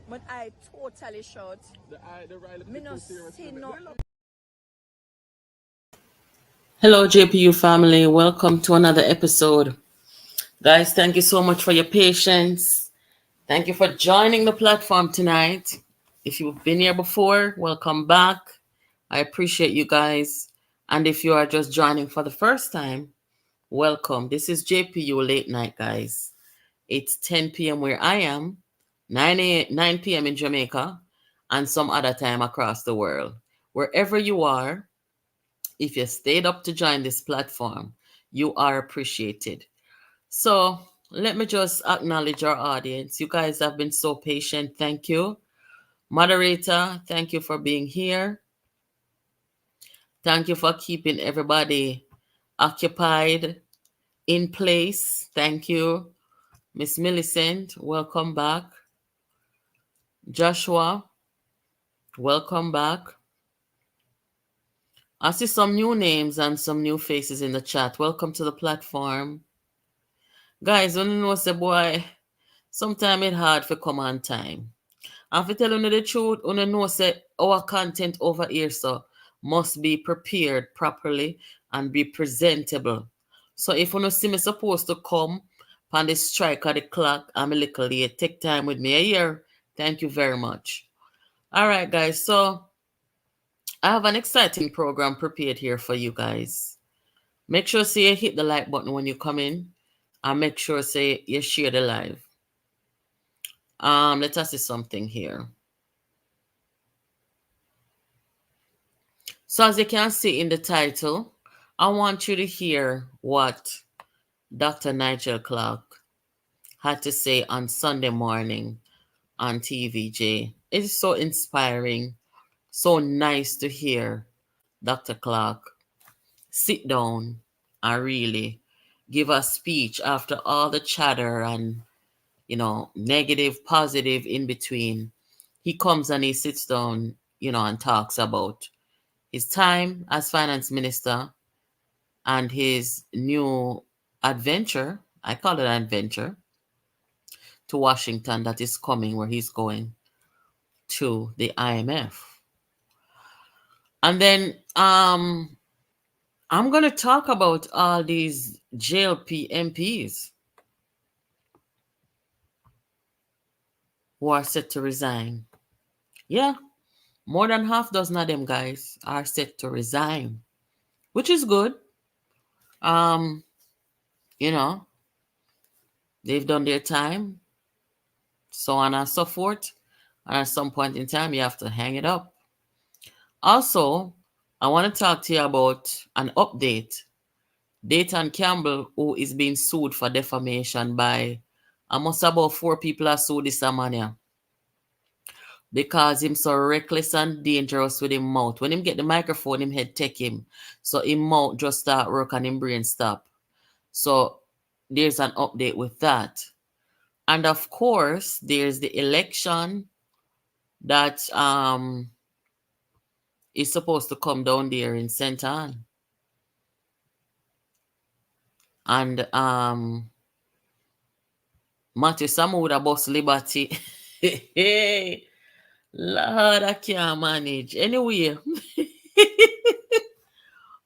But I totally short. Me no see no. Hello, JPU family. Welcome to another episode. Guys, thank you so much for your patience. Thank you for joining the platform tonight. If you've been here before, welcome back. I appreciate you guys. And if you are just joining for the first time, welcome. This is JPU Late Night, guys. It's 10 p.m. where I am, 9 p.m. in Jamaica, and some other time across the world. Wherever you are, if you stayed up to join this platform, you are appreciated. So let me just acknowledge our audience. You guys have been so patient. Thank you. Moderator, thank you for being here. Thank you for keeping everybody occupied in place. Thank you. Miss Millicent, welcome back. Joshua, welcome back. I see some new names and some new faces in the chat. Welcome to the platform. Guys, when you know, say, boy, sometimes it's hard to come on time. And to tell you the truth, you know, say, our content over here, so must be prepared properly and be presentable. So if you see me supposed to come on the strike of the clock, I'm a little late. Take time with me a year. Thank you very much. All right, guys. So I have an exciting program prepared here for you guys. Make sure say you hit the like button when you come in, and make sure say you share the live. Let us see something here. So as you can see in the title, I want you to hear what Dr. Nigel Clark had to say on Sunday morning on TVJ. It is so inspiring, so nice to hear Dr. Clark sit down and really give a speech after all the chatter and, negative, positive in between. He comes and he sits down, and talks about his time as finance minister and his new adventure, I call it an adventure, to Washington that is coming, where he's going to the IMF. And then I'm going to talk about all these JLP MPs who are set to resign. Yeah, more than half dozen of them guys are set to resign, which is good. They've done their time, so on and so forth. And at some point in time, you have to hang it up. Also, I want to talk to you about an update. Dayton Campbell, who is being sued for defamation by almost about 4 people are sued this man, because him so reckless and dangerous with him mouth. When him get the microphone, him head take him. So him mouth just start work and him brain stop. So there's an update with that. And of course, there's the election that is supposed to come down there in St. Anne. And Matthew Samu would have bust Liberty. Hey, Lord, I can't manage. Anyway.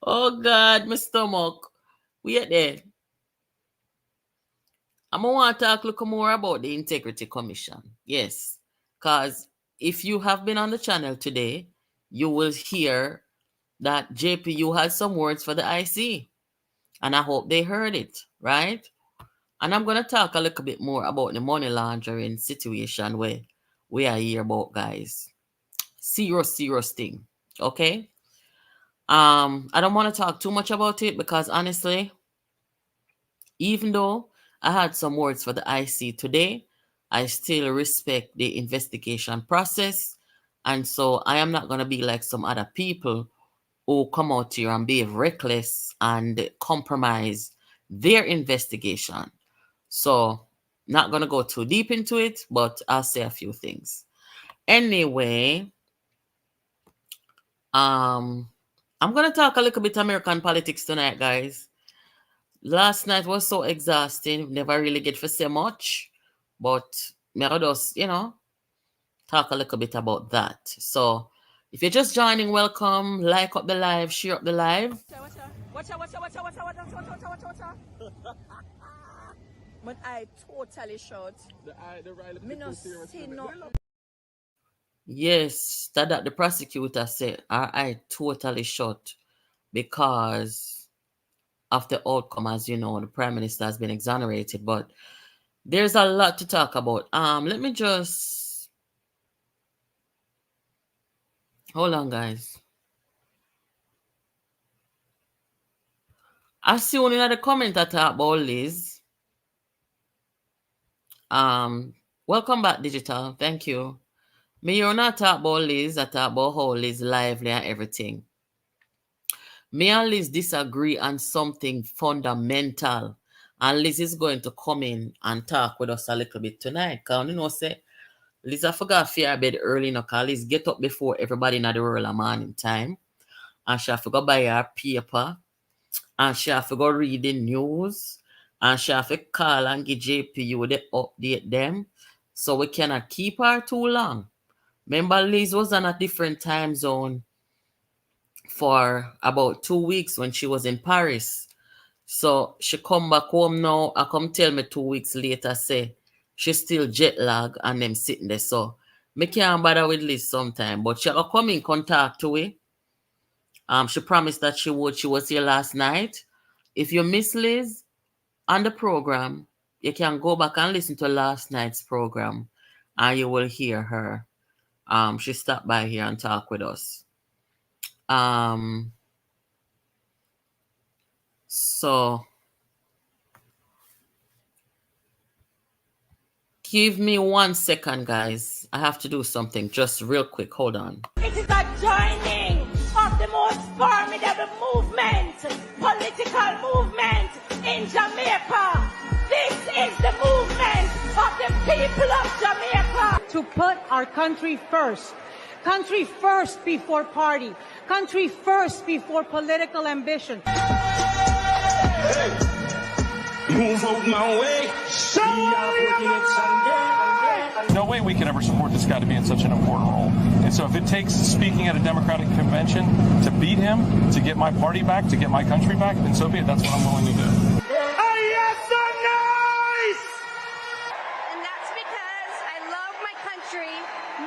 Oh, God, my stomach. We are there. I'm going to want to talk a little more about the Integrity Commission. Yes, because if you have been on the channel today, you will hear that JPU had some words for the IC. And I hope they heard it, right? And I'm going to talk a little bit more about the money laundering situation where we are here about, guys. Serious thing, okay? I don't want to talk too much about it because honestly, even though I had some words for the IC today, I still respect the investigation process. And so I am not going to be like some other people who come out here and be reckless and compromise their investigation. So not going to go too deep into it, but I'll say a few things. Anyway, I'm going to talk a little bit American politics tonight, guys. last night was so exhausting. Never really get to say much. But me I just, talk a little bit about that. So if you're just joining, welcome. Like up the live, share up the live. Watch out. But I totally short. Me no see no. Yes, that the prosecutor said I totally shot because of the outcome. As you know, the Prime Minister has been exonerated, but there's a lot to talk about. Let me just hold on, guys. I see one in the comment that talk about Liz. Welcome back, Digital. Thank you. Me, you're not talk about Liz. I talk about how Liz lively and everything. Me and Liz disagree on something fundamental. And Liz is going to come in and talk with us a little bit tonight. Because say, Liz, I forgot fear bed early, because Liz get up before everybody in the world a morning time. And she have to go buy her paper. And she have to go read the news. And she have to call and give JPU the update them. So we cannot keep her too long. Remember, Liz was on a different time zone for about 2 weeks when she was in Paris. So she come back home now. I come tell me 2 weeks later, say she still jet lag and them sitting there. So me can't bother with Liz sometime. But she'll come in contact to it. She promised that she would. She was here last night. If you miss Liz on the program, you can go back and listen to last night's program and you will hear her. She stopped by here and talk with us. So give me 1 second, guys. I have to do something just real quick. Hold on. It is a joining of the most formidable movement, political movement in Jamaica. This is the movement of the people of Jamaica. To put our country first. Country first before party. Country first before political ambition. Hey. Move out my way. No way we can ever support this guy to be in such an important role. And so if it takes speaking at a Democratic convention to beat him, to get my party back, to get my country back, then so be it. That's what I'm willing to do. And that's because I love my country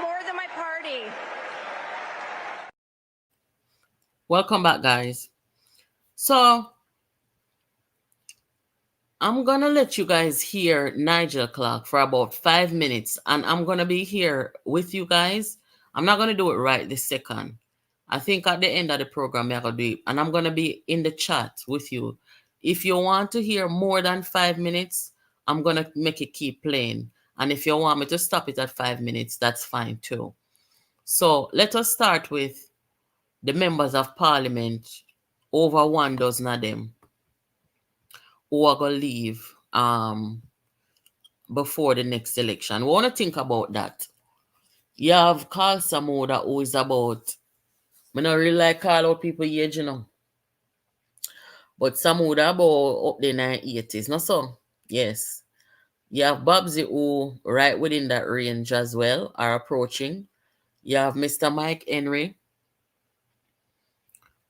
more than my party. Welcome back, guys. So I'm going to let you guys hear Nigel Clark for about 5 minutes, and I'm going to be here with you guys. I'm not going to do it right this second. I think at the end of the program, I'm going to do it, and I'm going to be in the chat with you. If you want to hear more than 5 minutes, I'm going to make it keep playing. And if you want me to stop it at 5 minutes, that's fine too. So let us start with the members of parliament, over 1 dozen of them, who are going to leave before the next election. We want to think about that. You have Carl Samoda, who is about, I don't really like call out people age, but Samoda about up there in the 80s, not so? Yes. You have Babsy, who right within that range as well, are approaching. You have Mr. Mike Henry,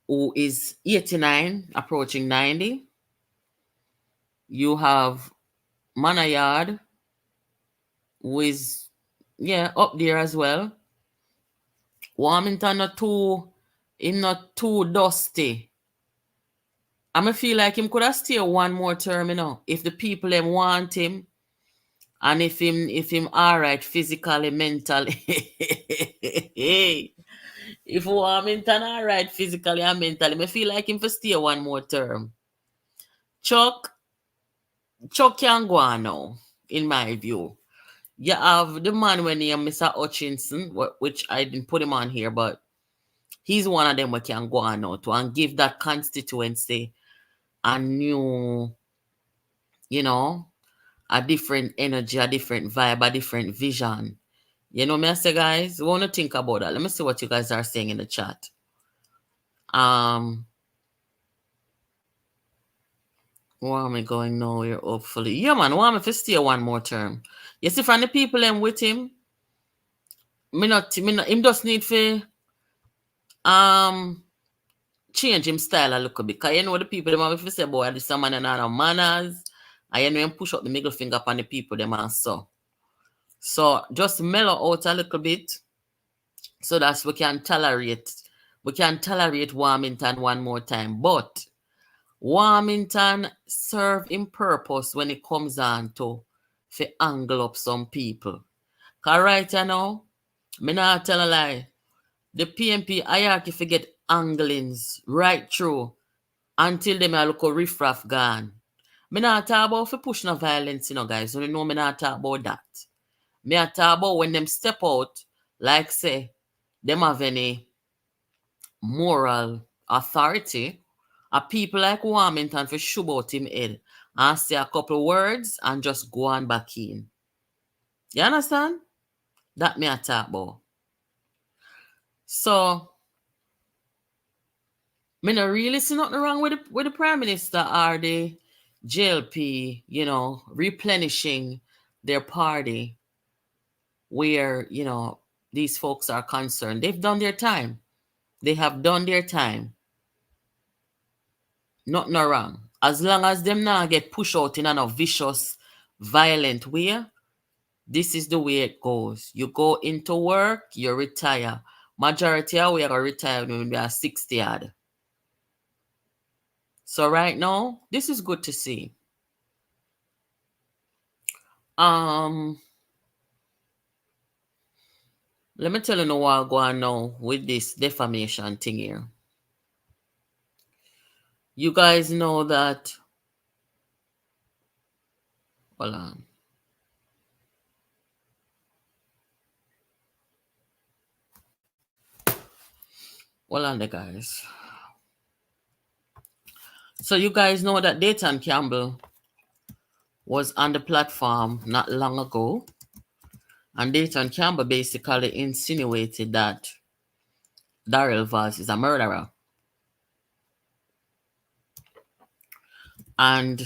who is 89, approaching 90. You have Manayard, who is, up there as well. Warmington not too dusty. I feel like him could have stayed 1 more term, if the people them want him, and if him all right physically, mentally. If Warmington all right physically and mentally, I feel like him for stay 1 more term. Chuck can go on now, in my view. You have the man when named Mr. Hutchinson, which I didn't put him on here, but he's one of them we can go on now to and give that constituency a new, a different energy, a different vibe, a different vision. You know me, I say, guys, we want to think about that. Let me see what you guys are saying in the chat. Why am I going nowhere, hopefully? Yeah, man, why am I to stay one more term? You see, from the people them with him, him just need to change him style a little bit. Because you know the people them have to say, boy, this man and no manners. And you know him push up the middle finger upon the people them and so. So just mellow out a little bit so that we can tolerate Warmington one more time. But Warmington serve in purpose when it comes on to angle up some people. Cause right now, me not tell a lie. The PNP hierarchy forget anglings right through until them a look a riffraff gone. Me not talk about for push no violence, guys. You know me not talk about that. Me a talk about when them step out, like say, them have any moral authority, a people like Warmington for shove out him head and say a couple words and just go on back in. You understand? That me a talk about. So, me no really see nothing wrong with the Prime Minister or the JLP, replenishing their party where, these folks are concerned. They've done their time. They have done their time. Nothing wrong. As long as them not get pushed out in a vicious, violent way, this is the way it goes. You go into work, you retire. Majority of we are retire when we are 60 odd. So right now, this is good to see. Let me tell you what I'll go on now with this defamation thing here. You guys know that. Hold on. Hold on there, guys. So you guys know that Dayton Campbell was on the platform not long ago. And Dayton Campbell basically insinuated that Darrell Vaz is a murderer. And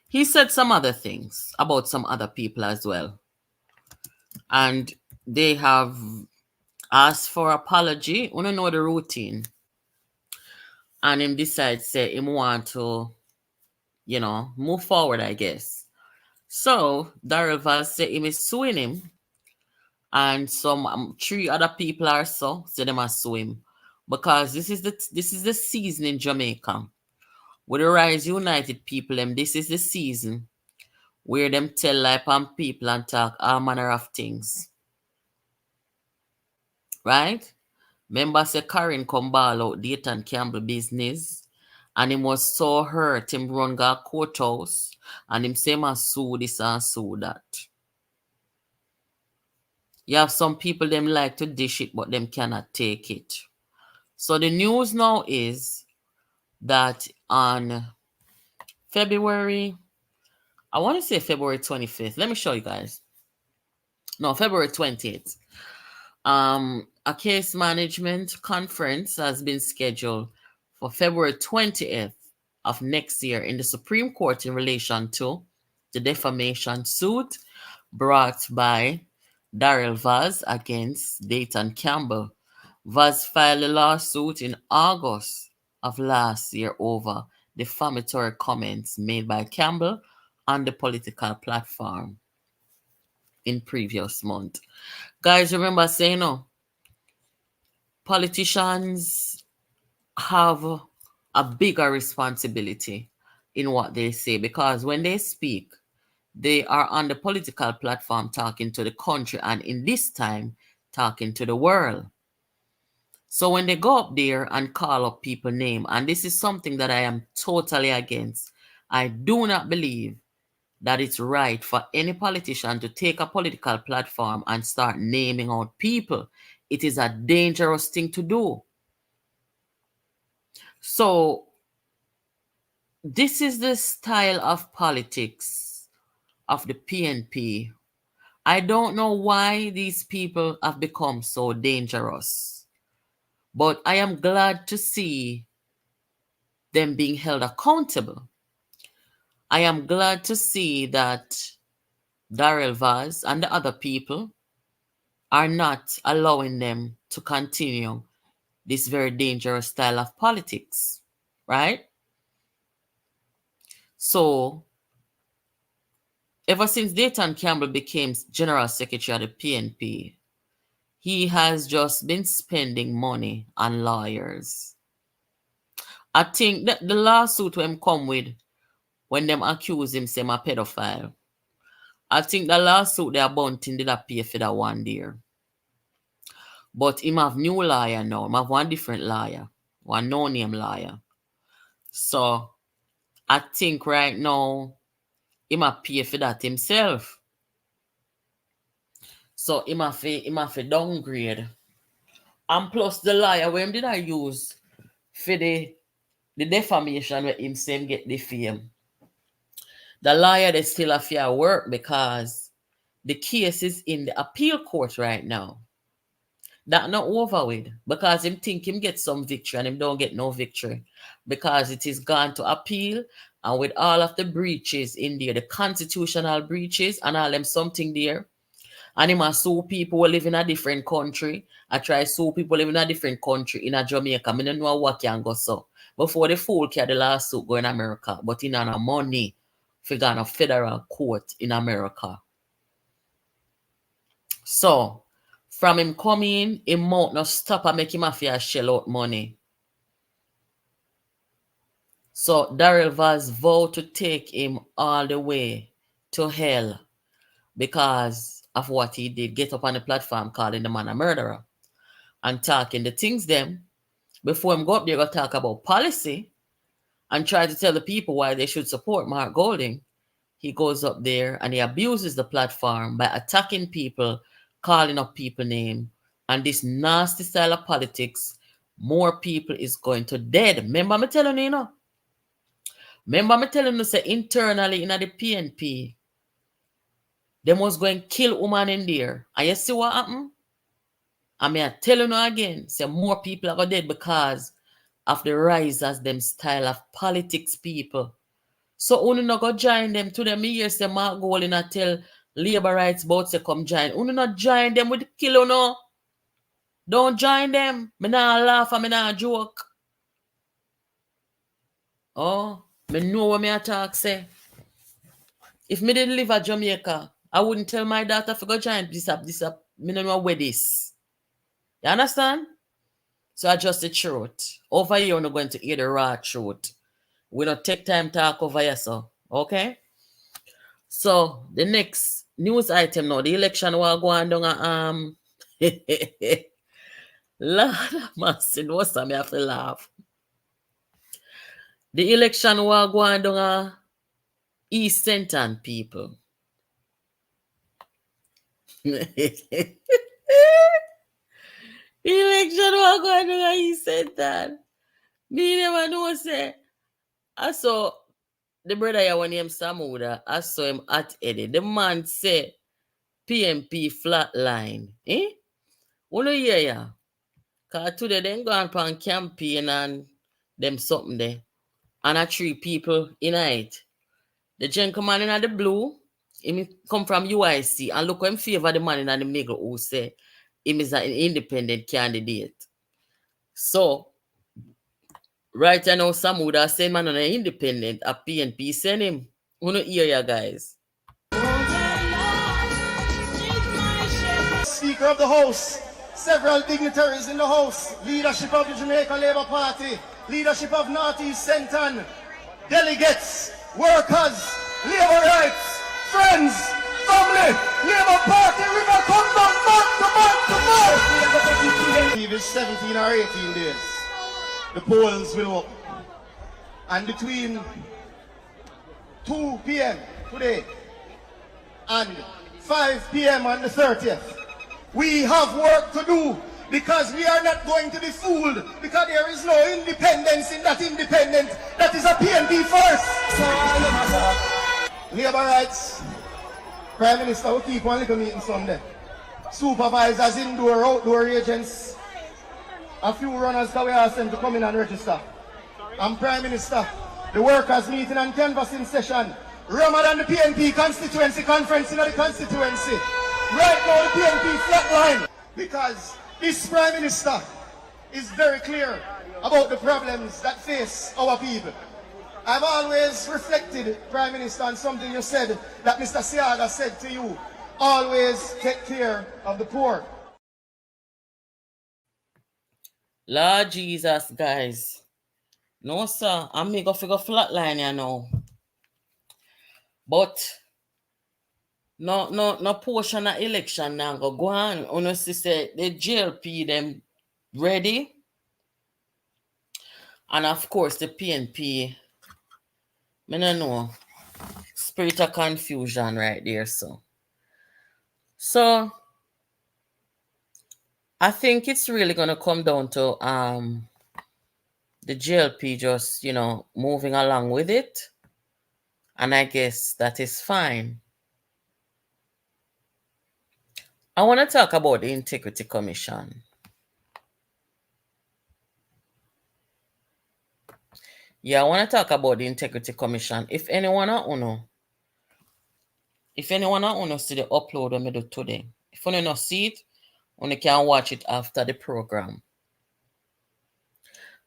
he said some other things about some other people as well. And they have asked for apology. We don't know the routine. And him decide say him want to, move forward, I guess. So Darrell Vaz say him is suing him. And some 3 other people are so them are sue him. Because this is the season in Jamaica. With the Rise United people, this is the season where them tell lie on people and talk all manner of things. Right? Remember say Karen come ball out Dayton Campbell business and him was so hurt him run go courthouse and him say ma sue this and sue that. You have some people them like to dish it but them cannot take it. So the news now is that on February, I want to say February 25th. Let me show you guys. No, February 20th. A case management conference has been scheduled for February 20th of next year in the Supreme Court in relation to the defamation suit brought by Darrell Vaz against Dayton Campbell. Vaz filed a lawsuit in August of last year over defamatory comments made by Campbell on the political platform in previous month. Guys, remember saying, politicians have a bigger responsibility in what they say because when they speak, they are on the political platform talking to the country and in this time, talking to the world. So when they go up there and call up people's name, and this is something that I am totally against, I do not believe that it's right for any politician to take a political platform and start naming out people. It is a dangerous thing to do. So this is the style of politics of the PNP. I don't know why these people have become so dangerous, but I am glad to see them being held accountable. I am glad to see that Darrell Vaz and the other people are not allowing them to continue this very dangerous style of politics, right? So, ever since Dayton Campbell became General Secretary of the PNP, he has just been spending money on lawyers. I think that the lawsuit when come with, when them accuse him say a pedophile, I think the lawsuit they are bunting did not pay for that one there. But him have new lawyer now. Him have one different lawyer. One no-name lawyer. So, I think right now, him have pay for that himself. So, him have to downgrade. And plus, the lawyer, when did I use for the defamation where him same get the fame? The lawyer, they still have to work because the case is in the appeal court right now. That not over with because him think him get some victory and him don't get no victory because it is gone to appeal, and with all of the breaches in there, the constitutional breaches and all them something there, and him a sue people who live in a different country. I try sue people live in a different country in a Jamaica. I don't know what can go so. Before the fool carry the lawsuit go in America, but in a money figure in a federal court in America. So from him coming, him mouth not stop and make him have to shell out money. So Darrell Vaz vowed to take him all the way to hell because of what he did. Get up on the platform calling the man a murderer and talking the things them. Before him go up there, go talk about policy and try to tell the people why they should support Mark Golding. He goes up there and he abuses the platform by attacking people, calling up people name, and this nasty style of politics, more people is going to dead. Remember me telling you, know? Remember me telling you, say internally in the PNP, they was going to kill woman in there. And you see what happened? I mean, I tell you again, say more people are dead because of the rise as them style of politics people. So uno not go join them to them years them Mark Golding and tell labor rights about to come join. Uno not join them with the kill no. Don't join them. Me not laugh and me not joke. Oh, me know what me attack say. If me didn't live at Jamaica, I wouldn't tell my daughter to go join this up. Me don't know where this. You understand? So I just the truth. Over here, we're not going to hear the raw truth. We don't take time to talk over here, so okay? So the next news item now, the election will go on down Lord of mercy, what's that? I have to laugh. The election will go on down East Central people. Election will go on down East Central. Me never know say. I saw the brother here when him Samuda, I saw him at Eddie. The man say PNP flatline. Eh? Wanna hear ya? Cause today they go on campaign and them something there. And I 3 people in it. The gentleman in the blue, he come from UIC and look him favor the man in the middle who say him is an independent candidate. So right now, some would have said man on an independent, a PNP send him. We don't hear ya guys. Speaker of the House, several dignitaries in the House, leadership of the Jamaica Labour Party, leadership of Northeast Central, delegates, workers, labour rights, friends, family, Labour Party, we will come back. It's 17 or 18 days. The polls will open. And between 2 p.m. today and 5 p.m. on the 30th, we have work to do because we are not going to be fooled because there is no independence in that independent. That is a PNP first. Labour rights, Prime Minister will keep one little meeting Sunday. Supervisors, indoor, outdoor agents, a few runners that we ask them to come in and register. And Prime Minister, The workers meeting and canvassing session. Ramadan the PNP constituency conference in the constituency. Right now the PNP flatline. Because this Prime Minister is very clear about the problems that face our people. I've always reflected, Prime Minister, on something you said that Mr. Siaga said to you. Always take care of the poor. Lord Jesus, guys. No, sir. I'm going to figure flatline here now. But no portion of election now go on. Honestly say the JLP them ready. And of course the PNP. I don't know. Spirit of confusion right there, so. So I think it's really gonna come down to the JLP just, moving along with it. And I guess that is fine. I want to talk about the Integrity Commission. Yeah, I want to talk about the Integrity Commission. If anyone see the upload I do today, if you don't see it, you can watch it after the program.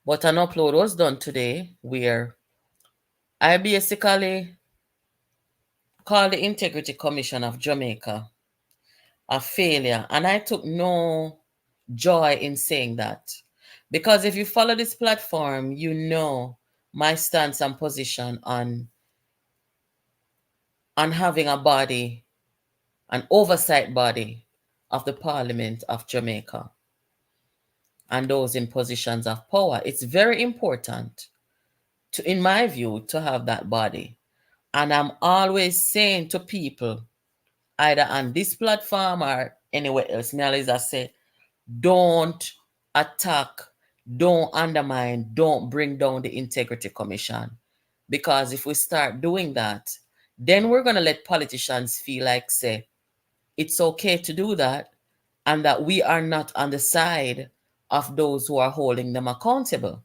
But an upload was done today where I basically called the Integrity Commission of Jamaica a failure. And I took no joy in saying that. Because if you follow this platform, you know my stance and position on having a body, an oversight body of the Parliament of Jamaica and those in positions of power. It's very important, in my view, to have that body. And I'm always saying to people, either on this platform or anywhere else, I say, don't attack, don't undermine, don't bring down the Integrity Commission. Because if we start doing that, then we're going to let politicians feel like, say, it's okay to do that, and that we are not on the side of those who are holding them accountable.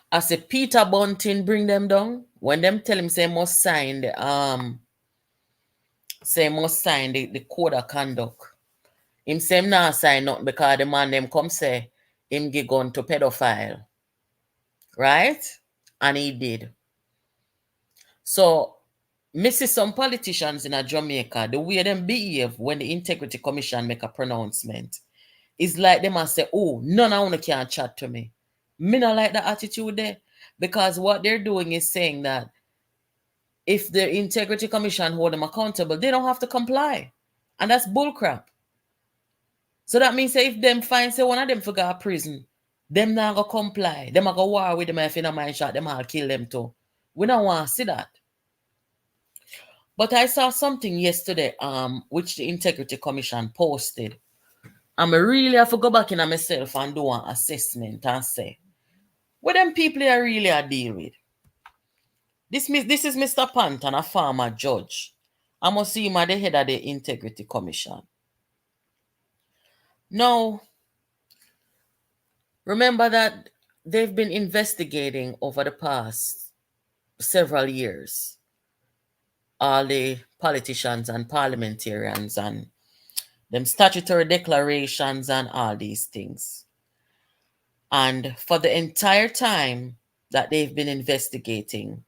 I say Peter Bunting bring them down. When them tell him say must sign the code of conduct. Him say him not sign nothing because the man them come say him give gun to pedophile. Right? And he did. So me see some politicians in Jamaica, the way them behave when the Integrity Commission make a pronouncement is like them and say, oh, none of them can chat to me. Me not like the attitude there, because what they're doing is saying that if the Integrity Commission hold them accountable, they don't have to comply. And that's bullcrap. So that means if them find say one of them for go to prison, them not go comply. Them go war with them if you don't mind shot, them all kill them too. We don't want to see that. But I saw something yesterday, which the Integrity Commission posted. And I really have to go back in on myself and do an assessment and say, what them people I really are deal with. This is Mr. Panton, a former judge. I must see him at the head of the Integrity Commission. Now, remember that they've been investigating over the past several years all the politicians and parliamentarians and them statutory declarations and all these things. And for the entire time that they've been investigating,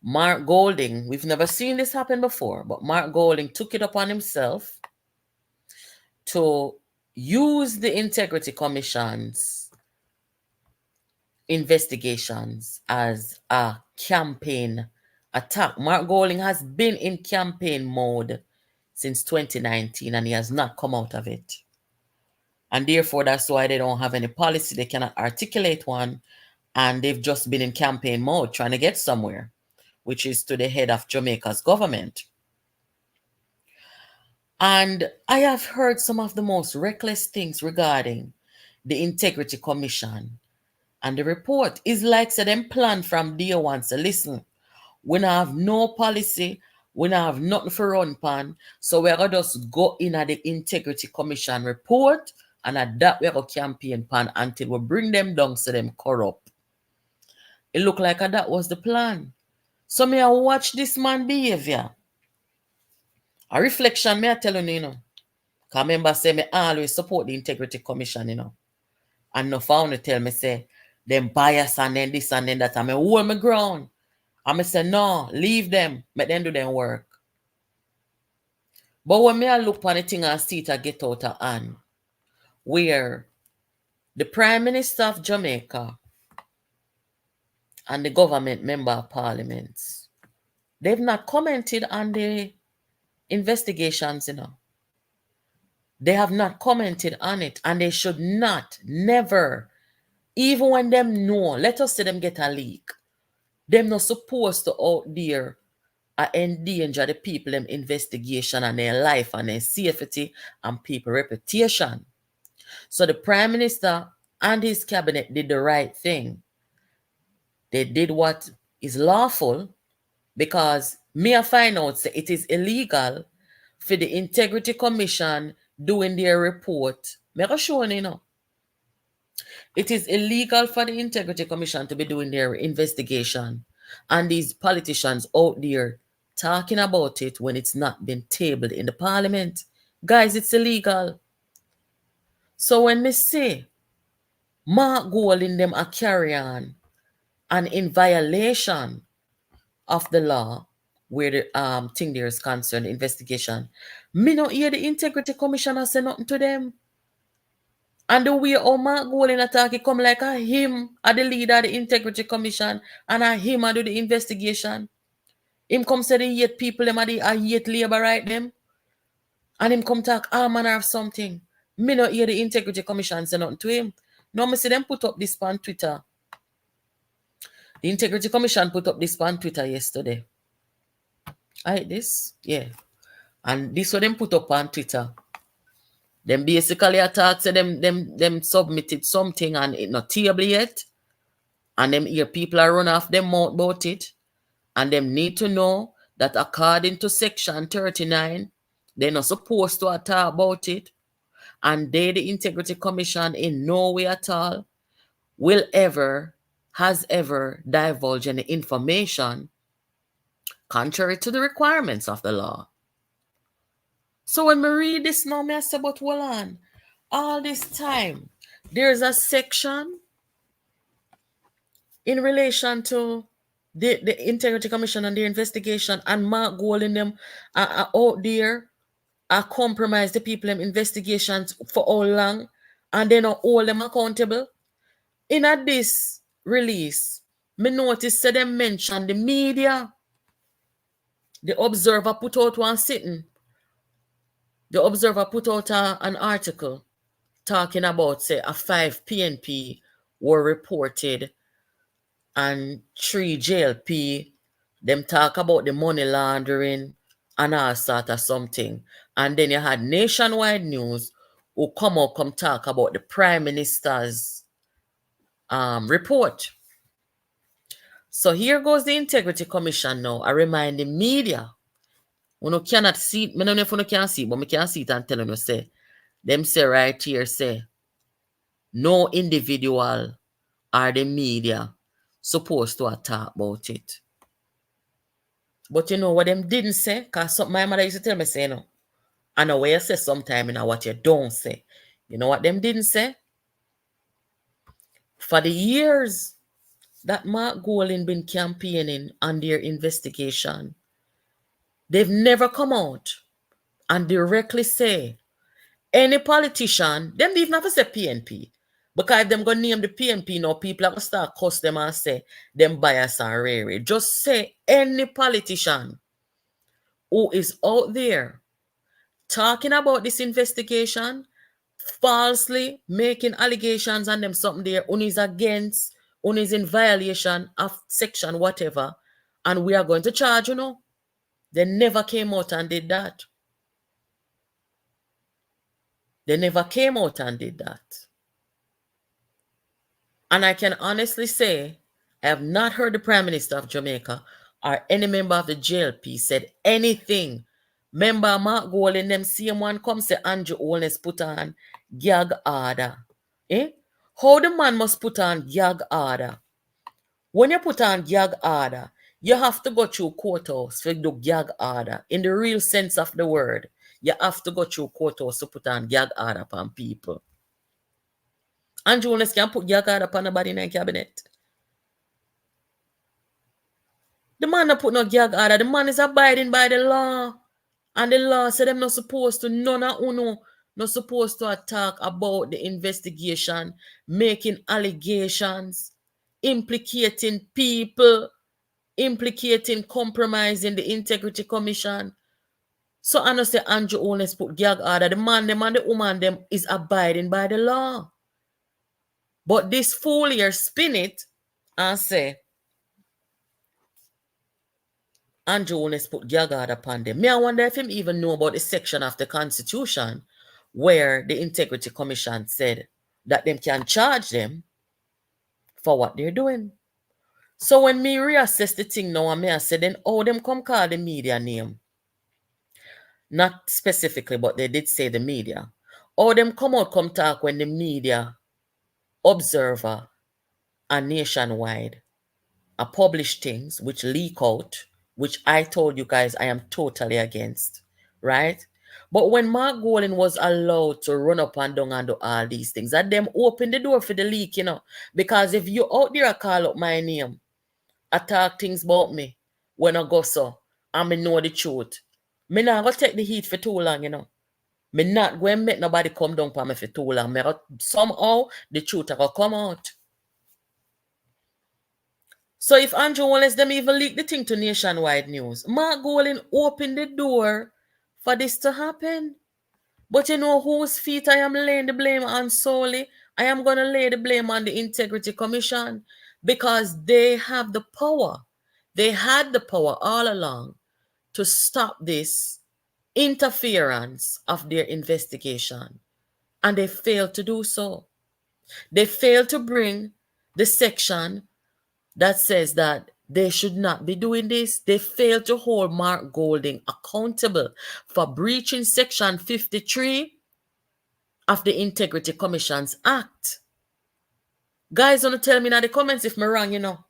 Mark Golding, we've never seen this happen before, but Mark Golding took it upon himself to use the Integrity Commission's investigations as a campaign attack. Mark Golding has been in campaign mode since 2019 and he has not come out of it. And therefore, that's why they don't have any policy. They cannot articulate one. And they've just been in campaign mode trying to get somewhere, which is to the head of Jamaica's government. And I have heard some of the most reckless things regarding the Integrity Commission. And the report is like so them plan from day one. So listen, we don't have no policy. We don't have nothing for run pan. So we're going to just go in at the Integrity Commission report and at that we go campaign pan until we bring them down so them corrupt. It looked like that was the plan. So me I watch this man behavior. A reflection, me I tell you, Because remember say me always support the Integrity Commission, And no found to tell me say, them bias and then this and then that. I hold my ground. I say, no, leave them. Make them do their work. But when me I look on the thing and see it I get out of hand, where the Prime Minister of Jamaica and the government member of parliament, they've not commented on the investigations, They have not commented on it, and they should not, never, even when them know, let us say them get a leak. Them not supposed to out there endanger the people them investigation and their life and their safety and people reputation. So the Prime Minister and his cabinet did the right thing. They did what is lawful, because me I find out say it is illegal for the Integrity Commission doing their report. Me I show you, It is illegal for the Integrity Commission to be doing their investigation, and these politicians out there talking about it when it's not been tabled in the parliament. Guys, it's illegal. So when me say Mark Golding them a carry on and in violation of the law where the thing there is concerned, investigation, me not hear the Integrity Commissioner say nothing to them. And the way how Mark Golding attack it come like a him are the leader of the Integrity Commission and a him a do the investigation. Him come say the hate people them a hate labor right them. And him come talk all manner of something. Me not hear the Integrity Commission say nothing to him. No, me see them put up this on Twitter. The Integrity Commission put up this on Twitter yesterday. This? Yeah. And this what them put up on Twitter. Them basically attack say them submitted something and it not table yet. And them hear people are run off them mouth about it. And them need to know that according to Section 39, they're not supposed to talk about it. And they, the Integrity Commission, in no way at all has ever divulged any information contrary to the requirements of the law. So when we read this now, I say, but hold on. All this time, there's a section in relation to the Integrity Commission and their investigation, and Mark Golding them are out there compromise the people them investigations for how long, and they not hold them accountable. In this release, me notice that them mention the media. The Observer put out one sitting. The Observer put out an article talking about, say, 5 PNP were reported and 3 JLP. Them talk about the money laundering and all sort of something. And then you had Nationwide News who come talk about the Prime Minister's report. So here goes the Integrity Commission now. I remind the media. When you cannot see it, I don't know if you can see it, but I can see it and tell you, say, them say right here, say, no individual or the media supposed to talk about it. But you know what them didn't say? Because my mother used to tell me, say, I know what you say sometime, what you don't say. You know what them didn't say? For the years that Mark Golding been campaigning on their investigation, they've never come out and directly say, any politician, them even have to say PNP. Because if them going to name the PNP now, people are going to start cuss them and say, them bias and rare. Just say any politician who is out there talking about this investigation, falsely making allegations on them something there, who is against, who is in violation of section whatever, and we are going to charge, They never came out and did that. They never came out and did that. And I can honestly say, I have not heard the Prime Minister of Jamaica or any member of the JLP said anything. Member Mark Golding, them same one come say Andrew Holness put on gag order. How the man must put on gag order When you put on gag order, you have to go through courthouse to do gag order. In the real sense of the word, you have to go through courthouse to put on gag order upon people. And journalists can put gag order upon nobody in the cabinet. The man not put no gag order. The man is abiding by the law. And the law said them not supposed to, none of uno, not supposed to talk about the investigation, making allegations, implicating people, implicating, compromising the Integrity Commission. So I know say Andrew Owens put gag order. The man, them and the woman, them is abiding by the law. But this fool here spin it and say, Andrew Owens put gag order upon them. Me, I wonder if him even know about the section of the Constitution where the Integrity Commission said that them can charge them for what they're doing. So when me reassess the thing now, I say then, oh, them come call the media name. Not specifically, but they did say the media. Or them come out, come talk when the media, Observer, and Nationwide publish things which leak out, which I told you guys I am totally against, right? But when Mark Golding was allowed to run up and down and do all these things, that them open the door for the leak, you know. Because if you out there call up my name, talk things about me, when I go so, and me know the truth, me not gonna take the heat for too long, you know. Me not going to make nobody come down for me for too long. Somehow, the truth will come out. So if Andrew Wallace them even leak the thing to Nationwide News, Mark Golding opened the door for this to happen. But you know whose feet I am laying the blame on solely? I am going to lay the blame on the Integrity Commission because they have the power. They had the power all along to stop this interference of their investigation. And they failed to do so. They failed to bring the section that says that they should not be doing this. They failed to hold Mark Golding accountable for breaching Section 53 of the Integrity Commission's Act. Guys, don't tell me in the comments if I'm wrong, you know.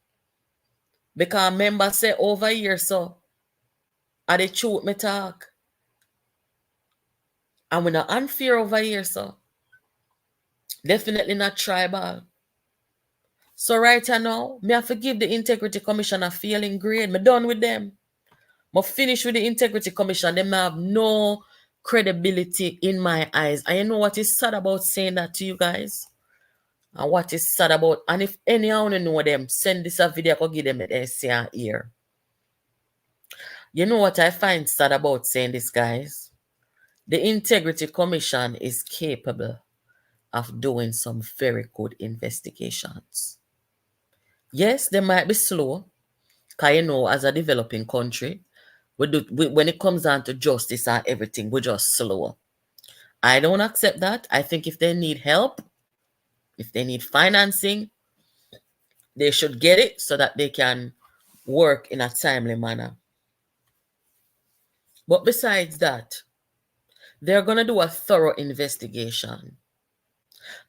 Because members say over here, so are the truth me talk. And we're not unfair over here, so definitely not tribal. So right now, me have to give the Integrity Commission a failing grade. Me done with them. Me finish with the Integrity Commission. Them have no credibility in my eyes. And you know what is sad about saying that to you guys? And what is sad about, and if anyone know them, send this a video, I could give them a say and hear. You know what I find sad about saying this, guys? The Integrity Commission is capable of doing some very good investigations. Yes, they might be slow, because you know, as a developing country, when it comes down to justice and everything, we're just slow. I don't accept that. I think if they need help, if they need financing, they should get it so that they can work in a timely manner. But besides that, they're going to do a thorough investigation.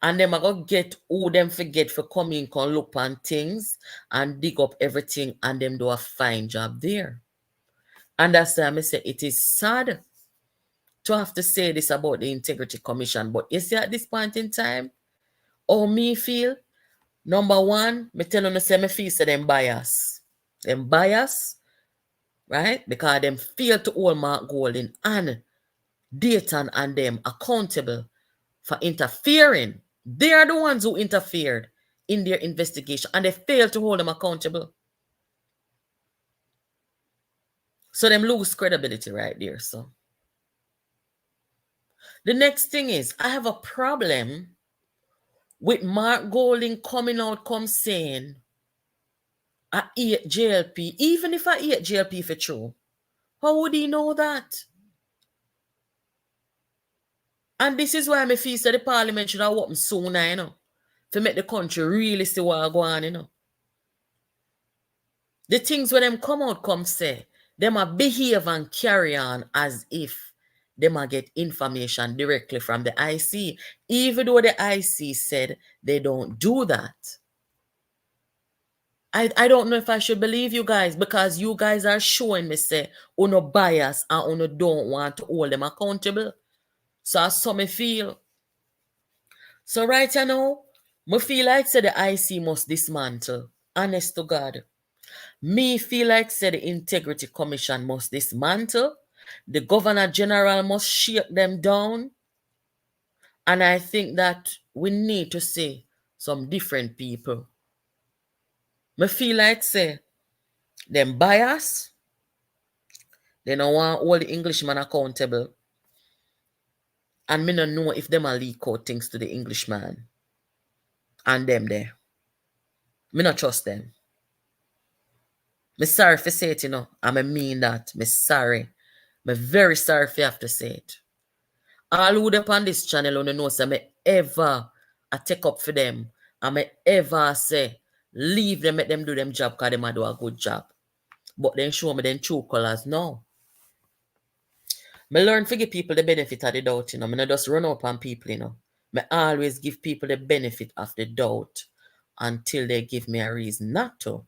And them are going to get who them forget for coming, can look on things and dig up everything and them do a fine job there. And that's why I say it is sad to have to say this about the Integrity Commission. But you see at this point in time, how me feel, number one, me tell you say me feel say them bias. Them bias, right? Because them fail to hold Mark Golding and Dayton and them accountable for interfering. They are the ones who interfered in their investigation and they failed to hold them accountable. So them lose credibility right there. So the next thing is, I have a problem with Mark Golding coming out, saying, I ate JLP. Even if I ate JLP for true, how would he know that? And this is why I feel that the parliament should have opened sooner, you know, to make the country really see what go on, you know. The things when them come out, say, them a behave and carry on as if them a get information directly from the IC, even though the IC said they don't do that. I don't know if I should believe you guys, because you guys are showing me say uno bias and uno don't want to hold them accountable. So that's how me feel. So right now, me feel like say the IC must dismantle. Honest to God. Me feel like say the Integrity Commission must dismantle. The Governor General must shake them down. And I think that we need to see some different people. Me feel like say them bias. They don't want all the Englishman accountable. And me don't know if them are leak out things to the Englishman. And them there. Me not trust them. Me sorry for say it, you know. I mean that. Me sorry. Me very sorry if you have to say it. All who up on this channel on the know say me ever I take up for them. And me ever say leave them, make them do them job because them do a good job. But then show me them true colors. No. Me learn to give people the benefit of the doubt, you know. Me not just run up on people, you know. Me always give people the benefit of the doubt until they give me a reason not to.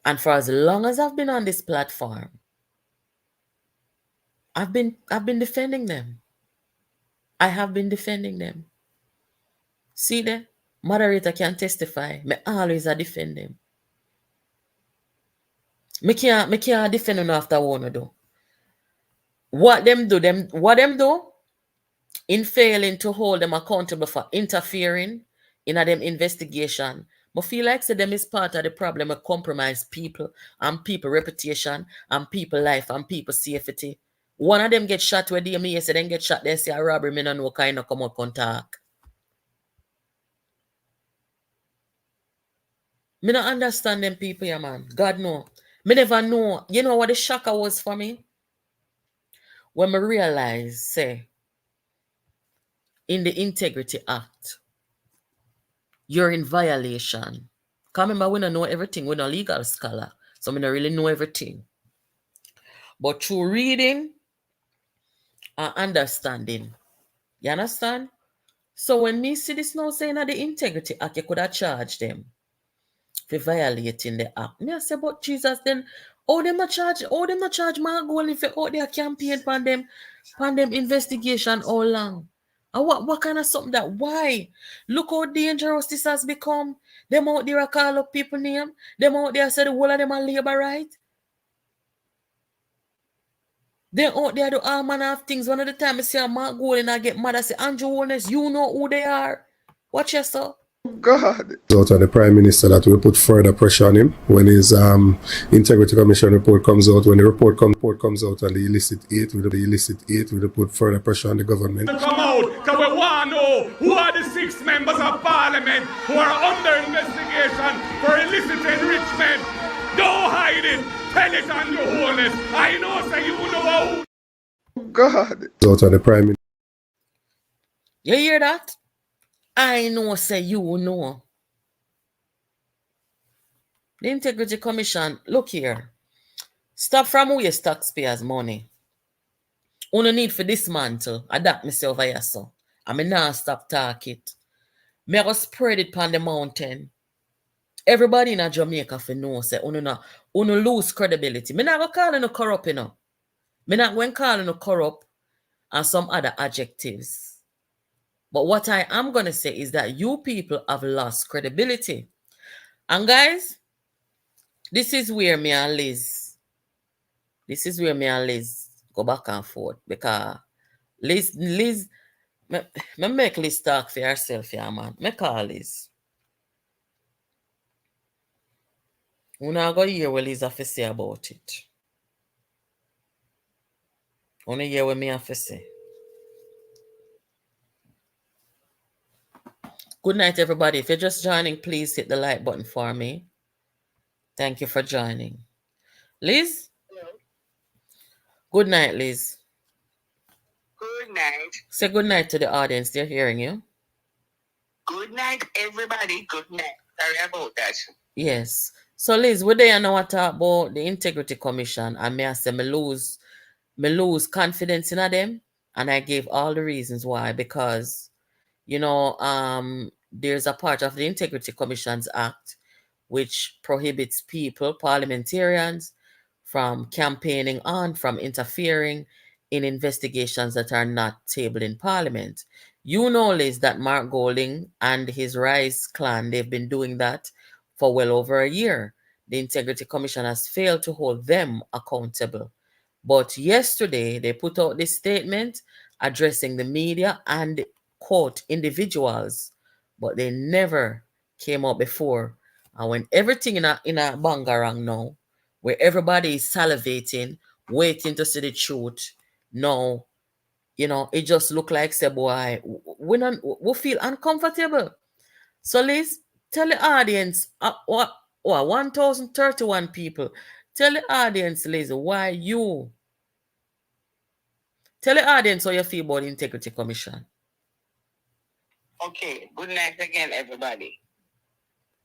And for as long as I've been on this platform, I've been defending them. I have been defending them. See there? Moderator can testify. Me always a defend them. Me can't defend them after one do. What them do in failing to hold them accountable for interfering in a them investigation. I feel like say them is part of the problem of compromise people and people reputation and people life and people safety. One of them get shot where they say then get shot, then say a robbery, me no know kind of come out contact. Me not understand them people, yeah, man. God no. Me never know. You know what the shocker was for me? When me realize, say, in the Integrity Act, you're in violation. Because remember, we don't know everything. We're not legal scholar. So we don't really know everything. But through reading and understanding, you understand? So when me see this now saying that the Integrity Act, you could have charged them for violating the act. Me I say, but Jesus, then them not charge my goal if you out there campaign on them investigation all long. And what kind of something that? Why? Look how dangerous this has become. Them out there call up people name. Them out there say the whole of them are labor right. They out there do all manner of things. One of the time I see a Mark Gold and I get mad. I say, Andrew Holness, you know who they are. Watch yourself. God. Out on the Prime Minister that will put further pressure on him when his Integrity Commission report comes out. When the report comes out and the illicit aid will put further pressure on the government. Come out, because we want to know who are the 6 members of Parliament who are under investigation for illicit enrichment. Don't hide it. Tell it on your wholeness. I know, say you know who. God. Out on the Prime Minister. You hear that? I know, say you know. The Integrity Commission, look here. Stop from waste taxpayers' money. Only need for dismantle. Adapt myself here, so. I mean, now stop talking. Me I go spread it on the mountain. Everybody in Jamaica for know, say, uno lose credibility. Me not go call you corrupt, you know. Me not going call you corrupt and some other adjectives. But what I am going to say is that you people have lost credibility. And guys, this is where me and Liz go back and forth. Because Liz, me make Liz talk for herself, yeah, man. Me call Liz. We not go hear what Liz have to say about it. Only hear what me have to say. Good night, everybody. If you're just joining, please hit the like button for me. Thank you for joining. Liz? Hello. Good night, Liz. Good night. Say good night to the audience. They're hearing you. Good night, everybody. Good night. Sorry about that. Yes. So, Liz, we there now talk about the Integrity Commission, and me I say me lose confidence in them, and I gave all the reasons why. Because, you know, there's a part of the Integrity Commission's Act which prohibits people, parliamentarians, from campaigning on, from interfering in investigations that are not tabled in Parliament. You know, Liz, that Mark Golding and his Rise clan, they've been doing that for well over a year. The Integrity Commission has failed to hold them accountable. But yesterday, they put out this statement addressing the media and, quote, individuals, but they never came out before. And when everything in a bangarang now, where everybody is salivating, waiting to see the truth, now, you know, it just look like, say, boy, we feel uncomfortable. So, Liz, tell the audience, what 1,031 people. Tell the audience, Liz, why you. Tell the audience how you feel about the Integrity Commission. Okay, good night again, everybody.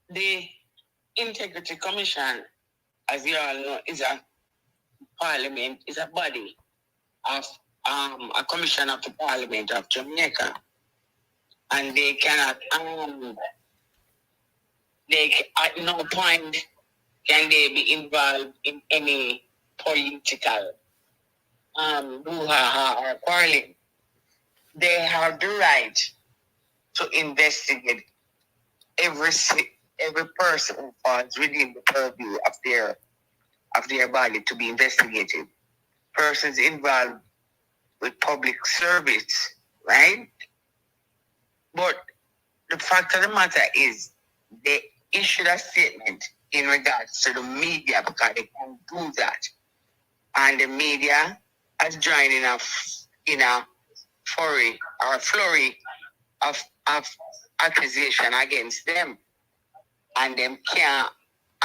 The Integrity Commission, as you all know, is a parliament, is a body of a commission of the Parliament of Jamaica. And they cannot, at no point can they be involved in any political brouhaha or quarreling. They have the right to investigate every person who falls within the purview of their body to be investigated. Persons involved with public service, right? But the fact of the matter is they issued a statement in regards to the media because they can do that. And the media has joined in a flurry of accusation against them. And them can't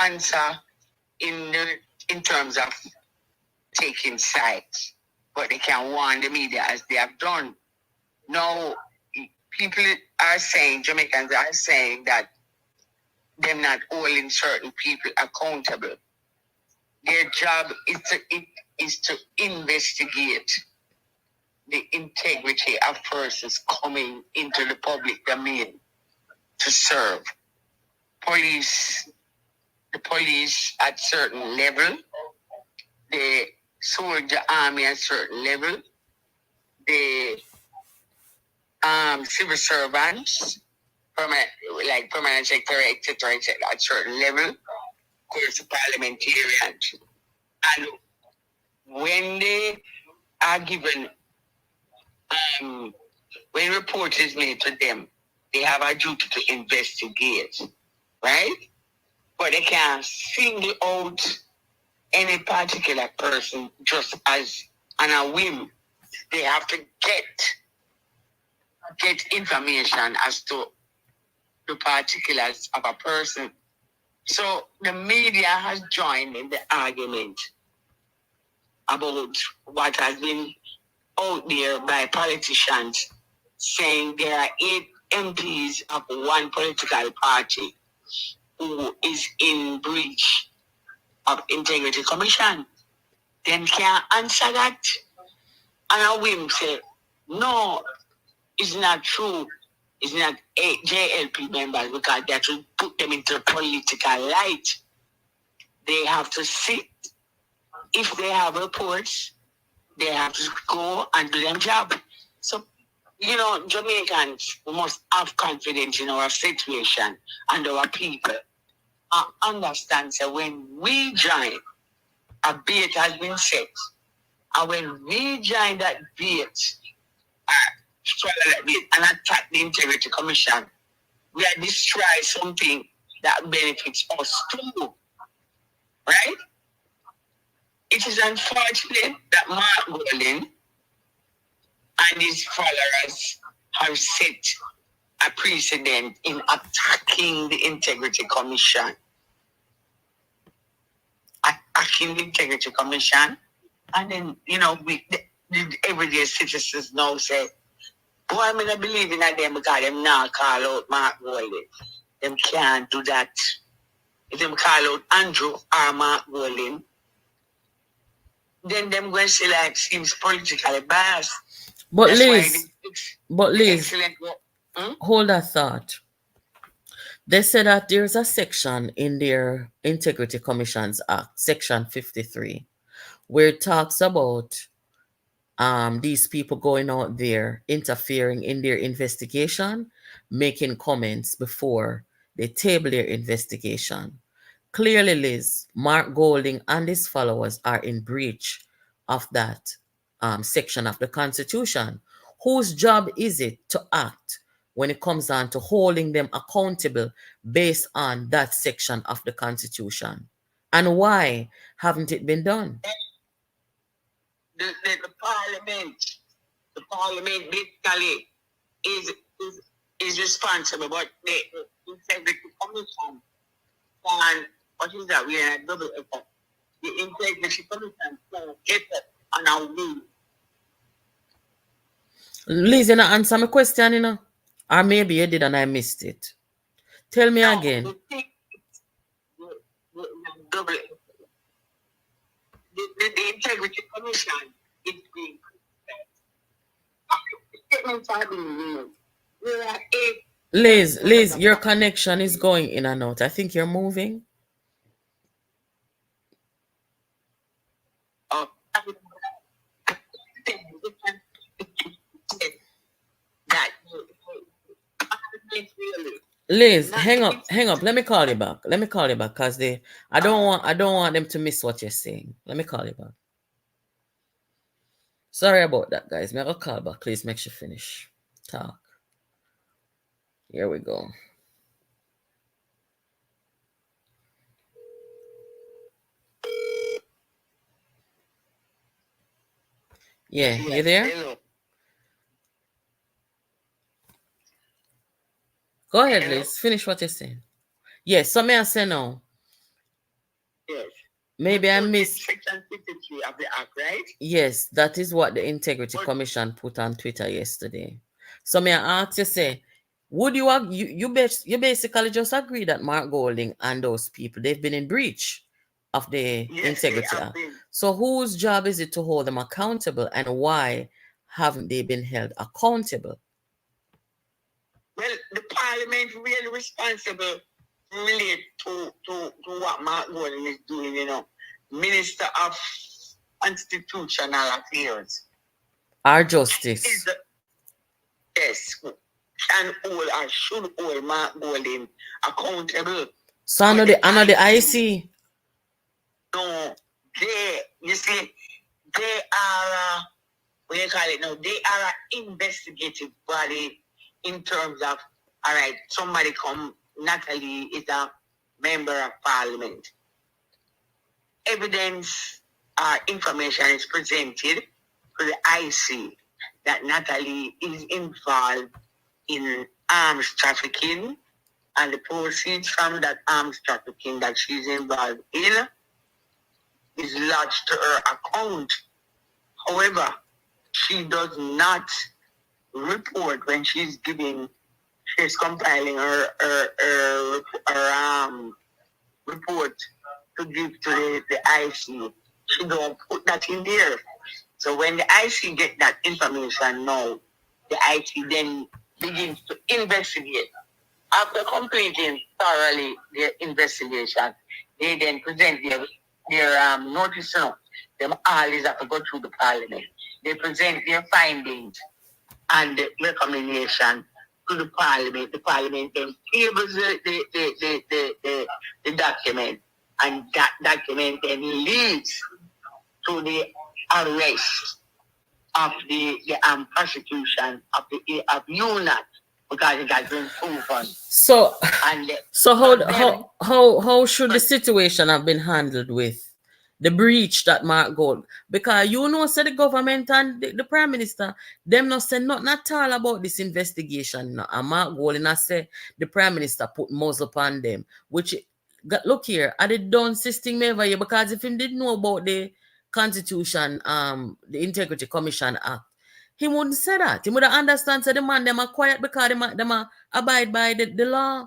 answer in terms of taking sides. But they can warn the media as they have done. Now, people are saying, Jamaicans are saying that they're not holding certain people accountable. Their job is to investigate the integrity of persons coming into the public domain to serve. The police at certain level, the soldier army at certain level, the civil servants, permanent secretary, etc., at certain level, of course, the parliamentarians. And when they are given, when report is made to them, they have a duty to investigate, right? But they can't single out any particular person just as on a whim. They have to get information as to the particulars of a person. So the media has joined in the argument about what has been out there by politicians saying there are 8 MPs of one political party who is in breach of Integrity Commission. Then can't answer that. And a whim say, no, it's not true. It's not JLP members because that will put them into political light. They have to sit. If they have reports, they have to go and do their job. So, you know, Jamaicans must have confidence in our situation and our people. I understand that when we join, a bait has been set. And when we join that bait, and attack the Integrity Commission, we are destroy something that benefits us too. Right? It is unfortunate that Mark Golding and his followers have set a precedent in attacking the Integrity Commission. Attacking the Integrity Commission. And then, you know, the everyday citizens now say, boy, I'm not believing that them because them now call out Mark Golding. Them can't do that. If them call out Andrew or Mark Golding, then them going to say like seems politically biased. But Liz, hold that thought. They said that there's a section in their Integrity Commissions Act, Section 53, where it talks about these people going out there interfering in their investigation, making comments before they table their investigation. Clearly, Liz, Mark Golding and his followers are in breach of that section of the Constitution. Whose job is it to act when it comes down to holding them accountable based on that section of the Constitution? And why haven't it been done? The parliament basically is responsible, but the Integrity Commission can, what is that? We are a double effort. The Integrity Commission can get it on our will. Liz, you not answer my question, you know? Or maybe you did and I missed it. Tell me again. The double effort. The Integrity Commission is being statements are being made. Liz, your connection is going in and out. I think you're moving. Liz, hang up. Let me call you back. Because I don't want them to miss what you're saying. Let me call you back. Sorry about that, guys. Make a call back. Please make sure finish. Talk. Here we go. Yeah, you there? Hello. Go ahead, Liz. Finish what you're saying. Yes, so may I say no? Yes. Maybe I missed. Section 53 of the Act, right? Yes, that is what the Integrity Commission put on Twitter yesterday. So may I ask you, say, would you basically just agree that Mark Golding and those people, they've been in breach of the Integrity Act? So whose job is it to hold them accountable, and why haven't they been held accountable? Well, the Parliament really responsible relate to what Mark Golding is doing, you know. Minister of Constitutional Affairs. Our justice. Yes. Can hold or should hold Mark Golding accountable. So I know the IC. No, they are what do you call it now? They are an investigative body in terms of, all right, somebody come, Natalie is a member of Parliament. Evidence or information is presented to the IC that Natalie is involved in arms trafficking, and the proceeds from that arms trafficking that she's involved in is lodged to her account. However, she does not report when she's compiling her report to give to the IC. She don't put that in there. So when the IC get that information now, the IC then begins to investigate. After completing thoroughly their investigation, they then present their notice. Them all is have to go through the Parliament. They present their findings and the recommendation to the Parliament. The Parliament then tables the document, and that document then leads to the arrest of the prosecution of UNAT, because it has been proven. So how should the situation have been handled with the breach that Mark Gold? Because say the government and the Prime Minister, them not say nothing at all about this investigation. And Mark Gold and I say the Prime Minister put muzzle upon them. Which, look here, are they done system ever here? Because if him didn't know about the Constitution, the Integrity Commission Act, he wouldn't say that. He would understand that the man them are quiet because them are abide by the law.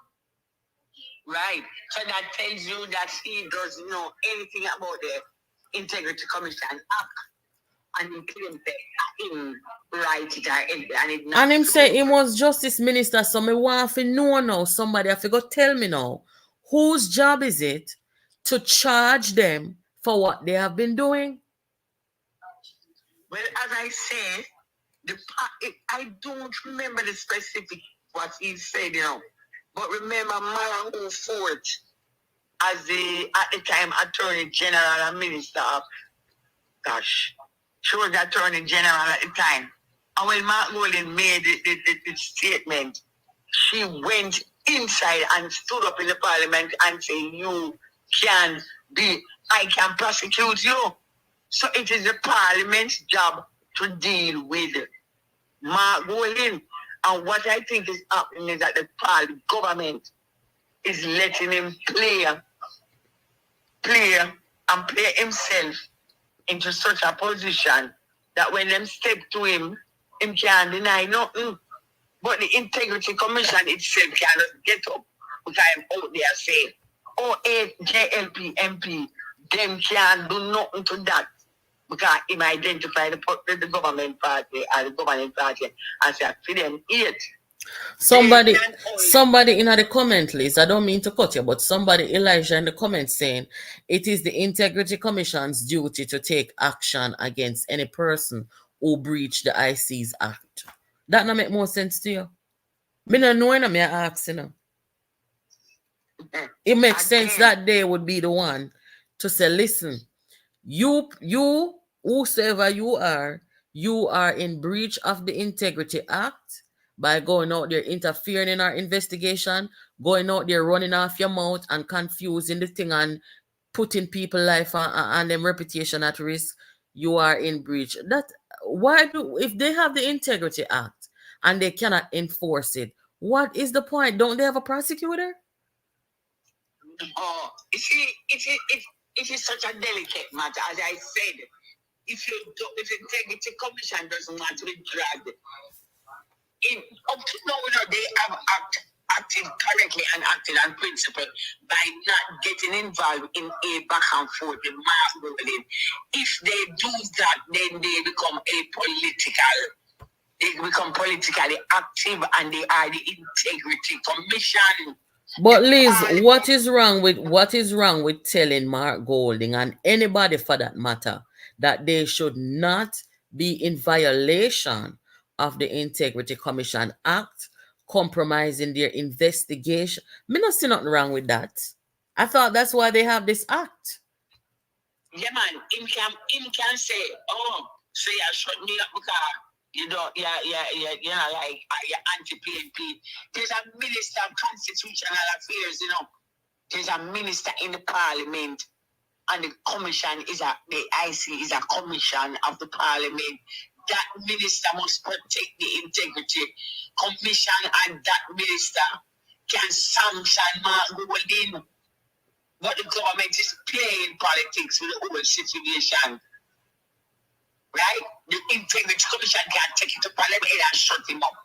Right. So that tells you that he doesn't know anything about the Integrity Commission Act. and he claimed that him write it and it not And him true. say he was justice minister, so me want to know now, somebody have to go tell me now, whose job is it to charge them for what they have been doing? Well, as I say, I don't remember the specific what he said, but remember Mara Fort as at the time Attorney General and Minister of, she was the Attorney General at the time. And when Mark Golding made the statement, she went inside and stood up in the parliament and said, I can prosecute you. So it is the parliament's job to deal with Mark Golding. And what I think is happening is that the government is letting him play himself into such a position that when them step to him can't deny nothing. But the Integrity Commission itself cannot get up because I'm out there saying, JLP MP, them can't do nothing to that because him identify the government party or the governing party and say, for them, Somebody in the comment list, I don't mean to cut you, but somebody, Elijah, in the comments saying it is the Integrity Commission's duty to take action against any person who breach the IC's Act. That not make more sense to you? Me not knowing, me asking. It makes sense that they would be the one to say, listen, you, whosoever you are in breach of the Integrity Act by going out there interfering in our investigation, going out there running off your mouth and confusing the thing and putting people's life and them reputation at risk. You are in breach. If they have the Integrity Act and they cannot enforce it, what is the point? Don't they have a prosecutor? You see, it is such a delicate matter. As I said, if the Integrity Commission doesn't want to be dragged, up to now, they have acted correctly and acted on principle by not getting involved in a back and forth with Mark Golding. If they do that, then they become politically active and they are the Integrity Commission. But Liz, what is wrong with telling Mark Golding and anybody for that matter that they should not be in violation of the Integrity Commission Act, compromising their investigation? Me not see nothing wrong with that. I thought that's why they have this act. Yeah, man. Him can say, so you shut me up because you're anti-PNP. There's a Minister of Constitutional Affairs, There's a minister in the Parliament, and the commission the IC is a commission of the Parliament. That minister must protect the Integrity Commission, and that minister can sanction Mark Golding. But the government is playing politics with the whole situation. Right? The Integrity Commission can take it to Parliament and shut him up.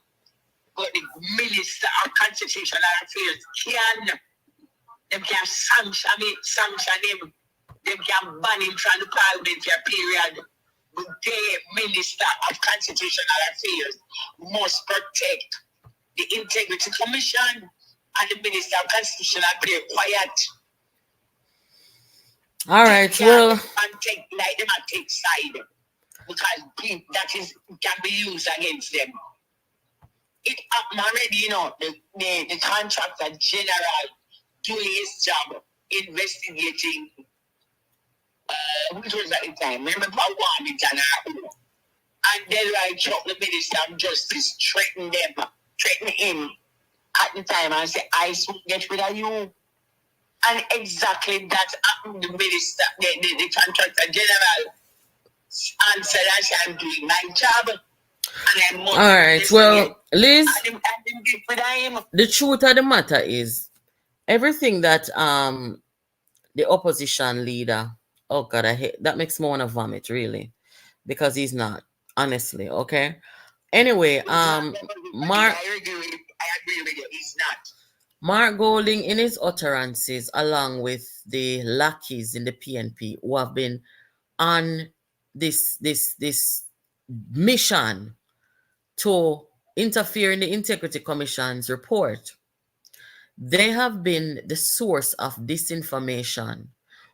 But the Minister of Constitutional Affairs can sanction him. They can ban him from the Parliament for a period. But the Minister of Constitutional Affairs must protect the Integrity Commission, and the Minister of Constitutional Affairs quiet. All right, well, and take side because that can be used against them. It happened already, the contractor general doing his job investigating. Which was at the time? Remember and then the Minister of Justice threatened him at the time and said, I should get rid of you. And exactly that happened. The minister, the contractor general answered as I'm doing my job. And all right, well, Liz, the truth of the matter is everything that the opposition leader, oh God, I hate that, makes me want to vomit, really, because he's not, honestly, okay? Anyway, I agree with you, he's not. Mark Golding, in his utterances, along with the lackeys in the PNP who have been on this mission to interfere in the Integrity Commission's report, they have been the source of disinformation.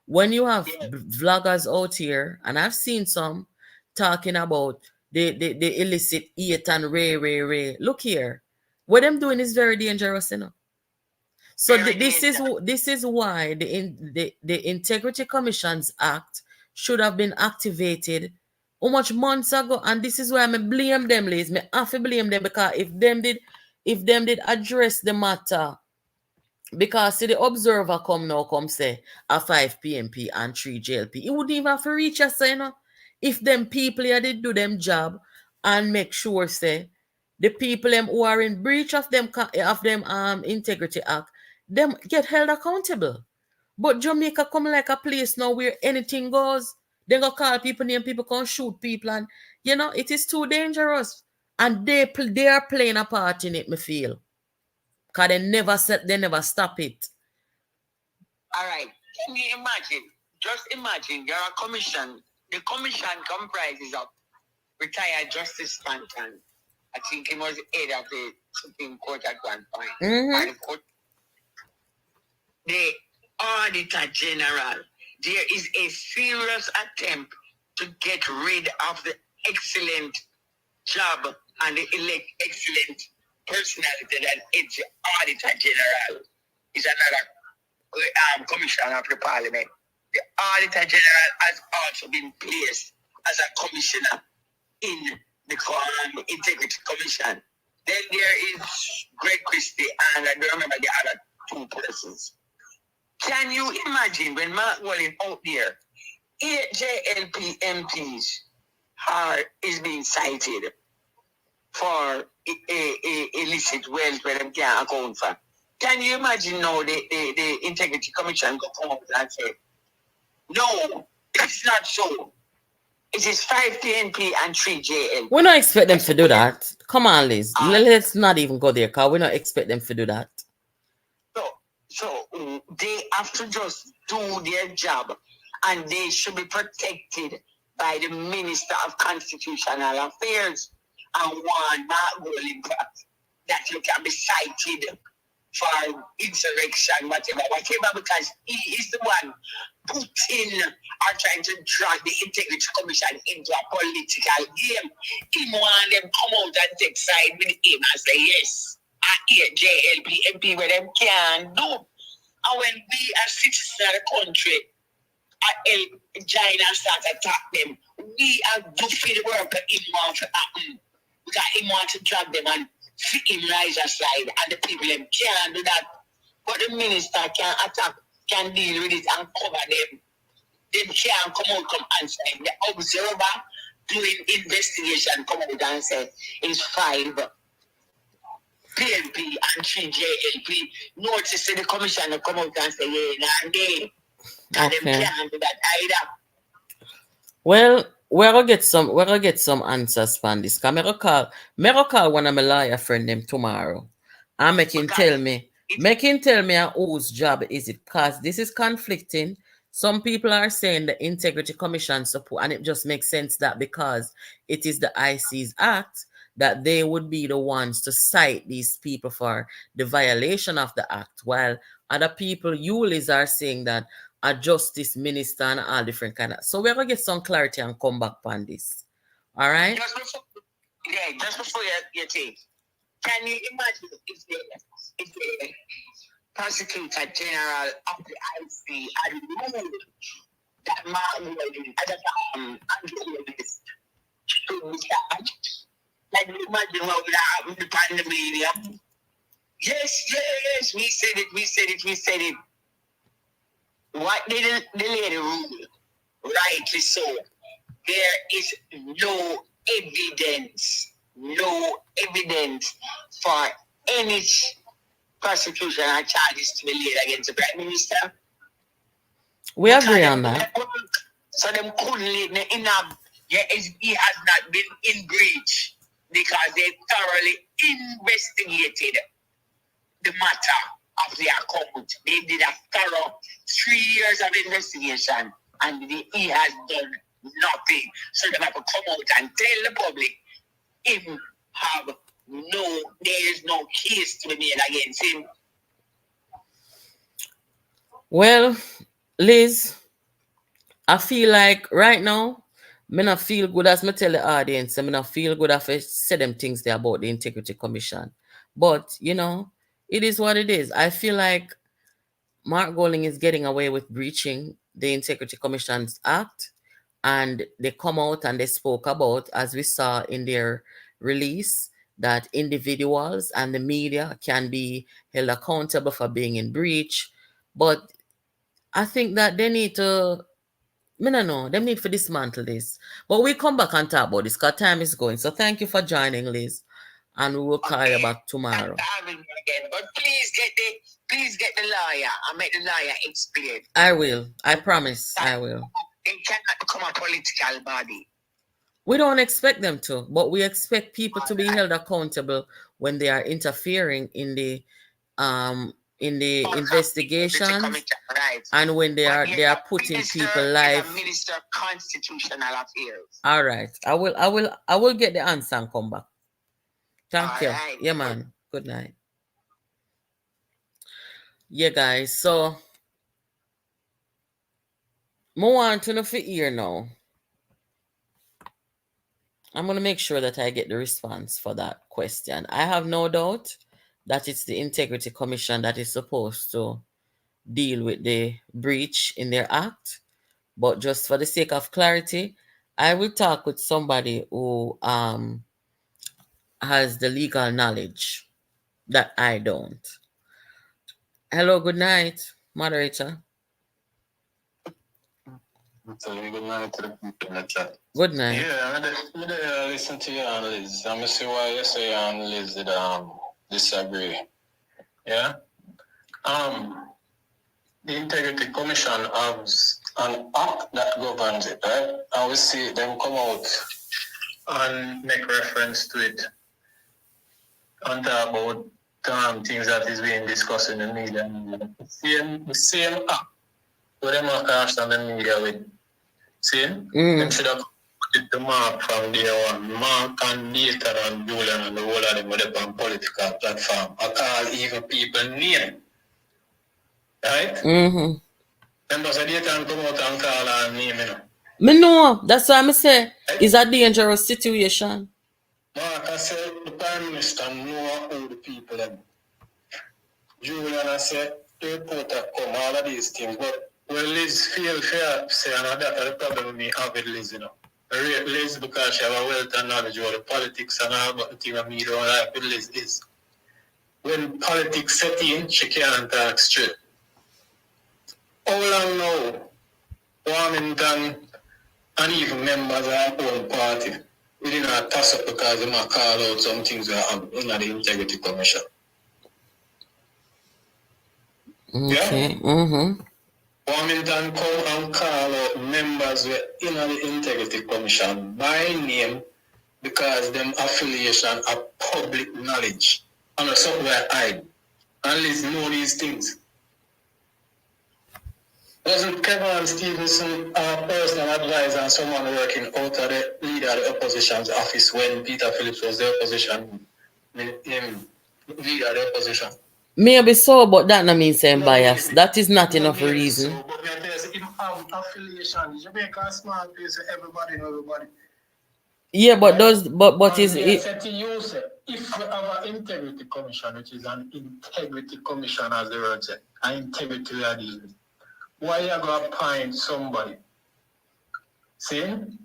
When you have vloggers out here, and I've seen some talking about the illicit eat and ray. Look here, what them doing is very dangerous, you know. So this is why the Integrity Commissions Act should have been activated how much months ago, and this is why I blame them, Liz. Me have to blame them, because if them did address the matter, because see the observer come say a 5 PMP and 3 JLP, it wouldn't even have to reach us, you know. If them people here did do them job and make sure say the people them who are in breach of them Integrity Act, them get held accountable. But Jamaica come like a place now where anything goes. They go call people name, people can shoot people, and you know it is too dangerous. And they are playing a part in it, me feel. Because they never stop it. All right. Can you imagine? Just imagine you're a commission. The commission comprises of retired Justice Stanton. I think he was head of the Supreme Court at one point. Mm-hmm. The Auditor General. There is a serious attempt to get rid of the excellent job and the excellent personality that is the Auditor General. Is another commissioner of the Parliament. The Auditor General has also been placed as a commissioner in the Integrity Commission. Then there is Greg Christie, and I don't remember the other two persons. Can you imagine when Mark Walling out there, 8 JLP MPs is being cited for illicit wealth where them can't account for? Can you imagine now the Integrity Commission go come out and say, no, it's not so. It is 5 PNP and 3 JL. We don't expect them to do that. Come on, Liz. Let's not even go there, because we don't expect them to do that. So they have to just do their job, and they should be protected by the Minister of Constitutional Affairs and one Mark Walling that you can be cited for insurrection, whatever, because he is the one putting or trying to drag the Integrity Commission into a political game. He want them come out and take side with him and say, yes, I hear JLP MP where them can do. And when we as citizens of the country join and start to attack them, we are do for the work that he wants to happen. Because he wants to drag them and fit him rise aside, and the people them can't do that. But the minister can attack, can deal with it and cover them. They can't come and say, the observer doing investigation come out and say, it's 5 PNP and 3 JLP. Notice the commissioner come out and say, yeah, and they can't do that either. Well, we're gonna get some answers from this. Cause me call one of my lawyer friend them tomorrow. And make him tell me whose job is it, because this is conflicting. Some people are saying the Integrity Commission support, and it just makes sense that because it is the IC's act, that they would be the ones to cite these people for the violation of the act, while other people, Liz, are saying that a justice minister and all different kind of. So we're gonna get some clarity and come back on this. All right? Just before you take, can you imagine if the Prosecutor General of the IC had ruled that Mark Walling Andrew Willis should be charged? Like, imagine what would happen to the pandemonium. Yes, we said it. What did the lady rule? Rightly so. There is no evidence for any prosecution or charges to be laid against the Prime Minister. We agree on that. So them couldn't lead he has not been in breach because they thoroughly investigated the matter of the account. They did a thorough 3 years of investigation, and he has done nothing. So they have to come out and tell the public him have there is no case to be made against him. Well, Liz, I feel like right now, me not feel good as me tell the audience, I me not feel good after say them things there about the Integrity Commission. But, you know, it is what it is. I feel like Mark Golding is getting away with breaching the Integrity Commission's Act, and they come out and they spoke about, as we saw in their release, that individuals and the media can be held accountable for being in breach. But I think that they need to, I don't know, they need to dismantle this. But we come back and talk about this because time is going. So thank you for joining, Liz, and we will call you back tomorrow. Again, but please get the lawyer and make the lawyer explain. I will. I promise. I will. It cannot become a political body. We don't expect them to, but we expect people to be held accountable when they are interfering in the investigations, and when they are putting people life. Minister of Constitutional Affairs. All right, I will get the answer and come back. Thank you. Right. Yeah, man. Good night. Yeah, guys. So, I want to know for here now. I'm going to make sure that I get the response for that question. I have no doubt that it's the Integrity Commission that is supposed to deal with the breach in their act. But just for the sake of clarity, I will talk with somebody who has the legal knowledge that I don't. Hello, good night, moderator. Good night to the people in the chat. Good night. Yeah, I listen to you and Liz. I'm going to see why you say you and Liz did disagree. Yeah? The Integrity Commission has an act that governs it, right? And we see them come out and make reference to it and talk about things that is being discussed in the media. The same act where them are cast on the media with. See? Them should have put it to Mark from day one. Mark and Dayton and Julian and the whole of them were on political platform. I call even people name. Right? Members of Dayton come out and call and name, you know. Me know. That's why I say it's a dangerous situation. Mark, I said the Prime Minister know all the people. Julian, I said the reporter come, all of these things. But when Liz feel fair, say, and that's the problem with me have with Liz, you know. I rate Liz because she have a wealth and knowledge about the politics and all, but the thing of me don't like with Liz is when politics set in, she can't talk straight. How long now, Warmington and even members of our own party, we didn't toss up because they might call out some things that are in the Integrity Commission. Okay. Yeah? Warmington come and call out members in the Integrity Commission by name because them affiliation are public knowledge. And that's something I hide. And Liz know these things. Wasn't Kevin Stevenson a personal advisor and someone working out of the leader of the opposition's office when Peter Phillips was the opposition, him leader of the opposition? Maybe so, but that not mean saying bias. That is not enough reason. So, but there's affiliation. Jamaica a small place, everybody know everybody. Yeah, but those, but is it? If we have an Integrity Commission, which is an Integrity Commission, as the word said, an integrity radical, why you going to find somebody, see, them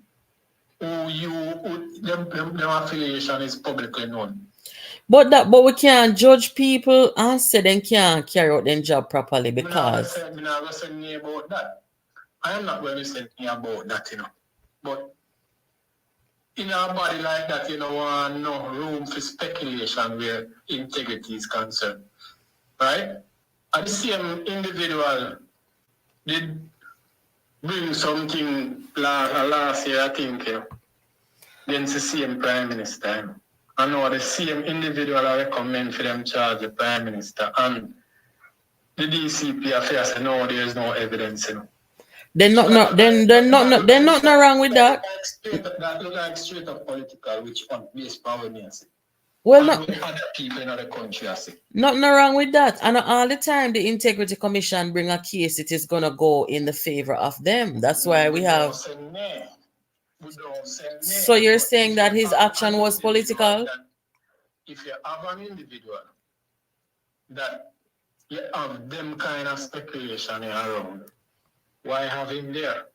affiliation is publicly known. But we can't judge people and say they can't carry out their job properly because. I'm not going to say about that. I am not going to say about that, you know. But in a body like that, you know, no room for speculation where integrity is concerned. Right? And the same individual did bring something last year, I think, you know, against the same Prime Minister. You know. I know the same individual I recommend for them charge the Prime Minister, and the DCP affairs say no, there is no evidence, you know. Then not wrong with that. That look like straight up political, which on based power means. Well, And not with other people in other country, I say. nothing wrong with that. And all the time the Integrity Commission bring a case, it is gonna go in the favor of them. That's why we have. So you're saying that his action was political? If you have an individual that you have them kind of speculation around, why have him there?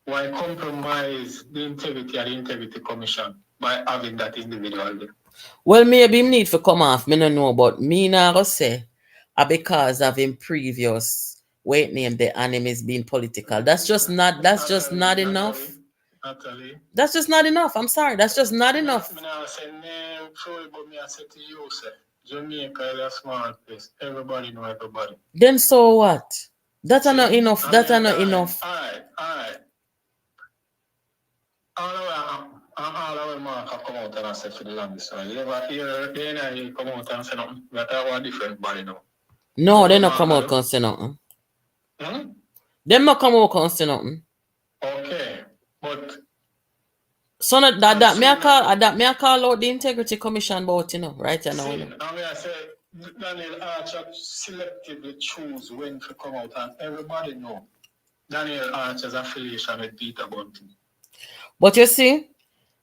Why compromise the integrity of the Integrity Commission by having that individual there? Well, maybe him need to come off. Me no know, but me now go say, because of him previous weight name, the anime is being political. That's just not enough. Natalie. That's just not enough. I'm sorry. That's just not enough. I say name truly, but me I say to you, say Jamaica is a small place. Everybody know everybody. Then so what? That's not enough. That's not enough. All right. All our mark have come out and I said for the longest time. You ever hear they come out and say nothing? That are different body now. No, they not come out and say nothing. Them not come out and say nothing. Okay, but so that me I call out the Integrity Commission about right now. I mean I say Daniel Archer selectively choose when to come out and everybody know Daniel Archer's affiliation with Peter Bunting. But you see,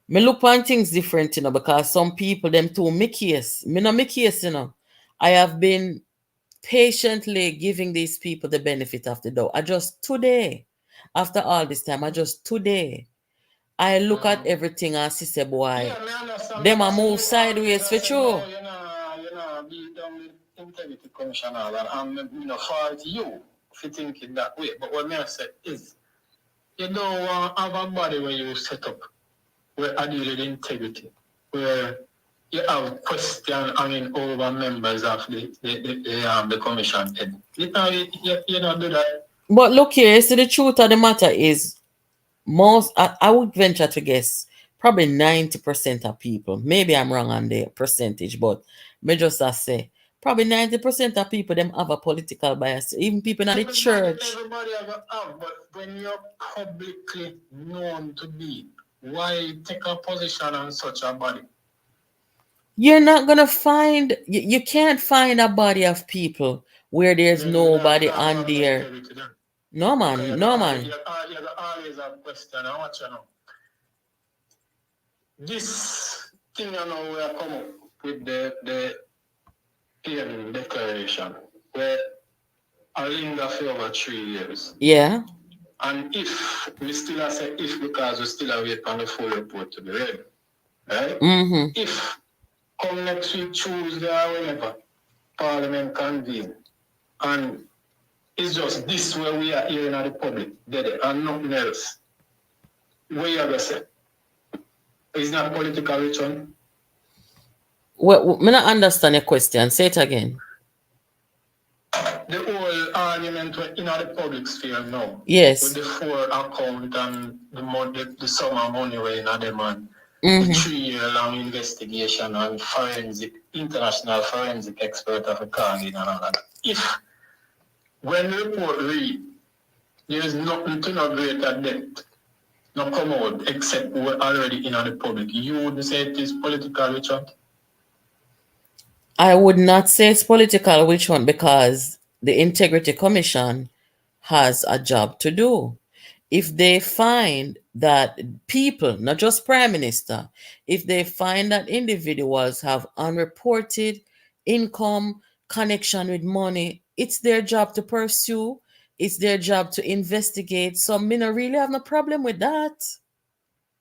me look on things different, because some people them too make case. Me no make case, I have been patiently giving these people the benefit of the doubt. Today, after all this time, I look at everything and say, boy, them a move sideways for sure. Beat down the Integrity Commission and fault you for thinking that way. But what I say is, you don't want to have a body where you set up where I deal with integrity, where you have question over members of the commission head. You don't do that. But look here, so the truth of the matter is, I would venture to guess, probably 90% of people, maybe I'm wrong on the percentage, but me just say, probably 90% of people them have a political bias, even people in the church. Everybody have, but when you're publicly known to be, why take a position on such a body? You're not gonna find, you can't find a body of people where there's nobody on there. No man. You always have a question. I want you to know. This thing we are coming up with the PM declaration, where I linger for over 3 years. Yeah. And if we still say if because we still await on the full report to be ready, right? Mm-hmm. If come next week Tuesday or whenever Parliament convene, and it's just this where we are hearing at the public, and nothing else. What you gonna say? Is not political return? Well, I don't understand your question. Say it again. The whole argument in the public sphere now. Yes. With the 4 account and the sum of money where in them and the 3-year-long investigation and international forensic expert of a Carnegie and all that. If when the report read, there is nothing to no greater depth, no come out except we're already in the public, you would say it is political witch hunt? I would not say it's political witch hunt because the Integrity Commission has a job to do. If they find that people, not just Prime Minister, if they find that individuals have unreported income, connection with money, it's their job to pursue. It's their job to investigate. So me no really have no problem with that.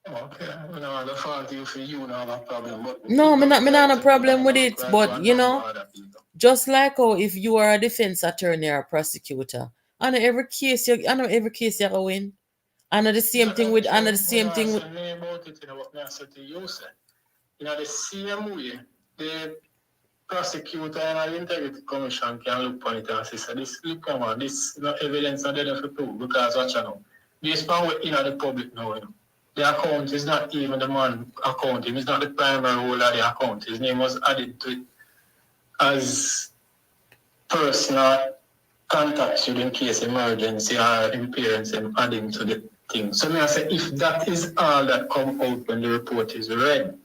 Okay, no, the fault you for you not have a problem. But no, me not have a problem with it. But just like how if you are a defense attorney or a prosecutor, I know every case you go win. I know the same thing with the same way, the prosecutor and the Integrity Commission can look on it and say, this no evidence not there for proof because what you know, based on what in the public now, the account is not even the man account, it's not the primary role of the account. His name was added to it as personal contacts you in case emergency or appearance and adding to the thing. So may I say, if that is all that come out when the report is read,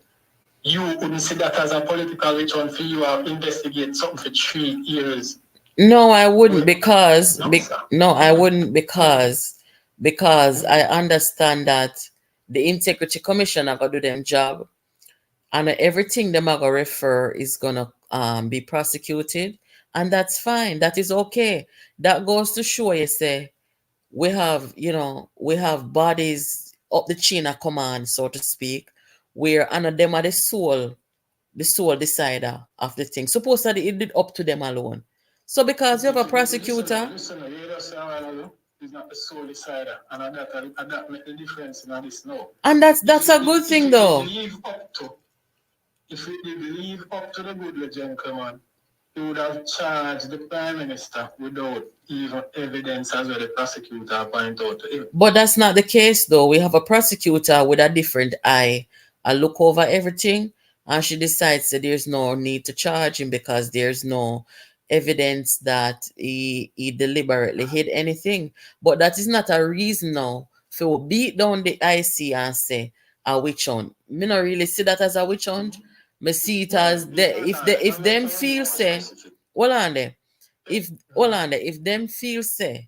you wouldn't see that as a political witch hunt for you or investigate something for 3 years. No, I wouldn't because I wouldn't because I understand that the Integrity Commission are gonna do them job, and everything them are gonna refer is gonna be prosecuted, and that's fine. That is okay. That goes to show you say we have bodies up the chain of command, so to speak, where and them are the sole decider of the thing. Suppose that it did up to them alone. So because you have a prosecutor. Listen, he's not the sole decider, and that make the difference in this now. And that's a good thing though. If we did leave up to the good gentleman, he would have charged the Prime Minister without even evidence as well the prosecutor point out to him. But that's not the case though. We have a prosecutor with a different eye. I look over everything and she decides that there's no need to charge him because there's no evidence that he deliberately hid anything. But that is not a reason now to beat down the IC and say a witch hunt. Me not really see that as a witch hunt. Me see it as if them feel say, if them feel say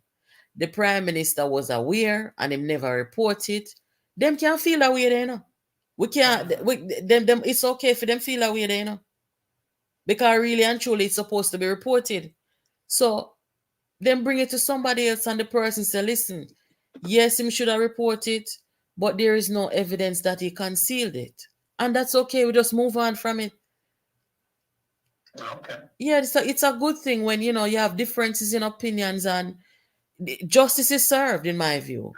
the Prime Minister was aware and him never reported, them can't feel that way, you know. We can't. Them. It's okay for them feel that way, you know, because really and truly it's supposed to be reported. So then bring it to somebody else, and the person say, "Listen, yes, him should have reported, but there is no evidence that he concealed it, and that's okay. We just move on from it." Okay. Yeah, it's a good thing when you have differences in opinions and justice is served, in my view.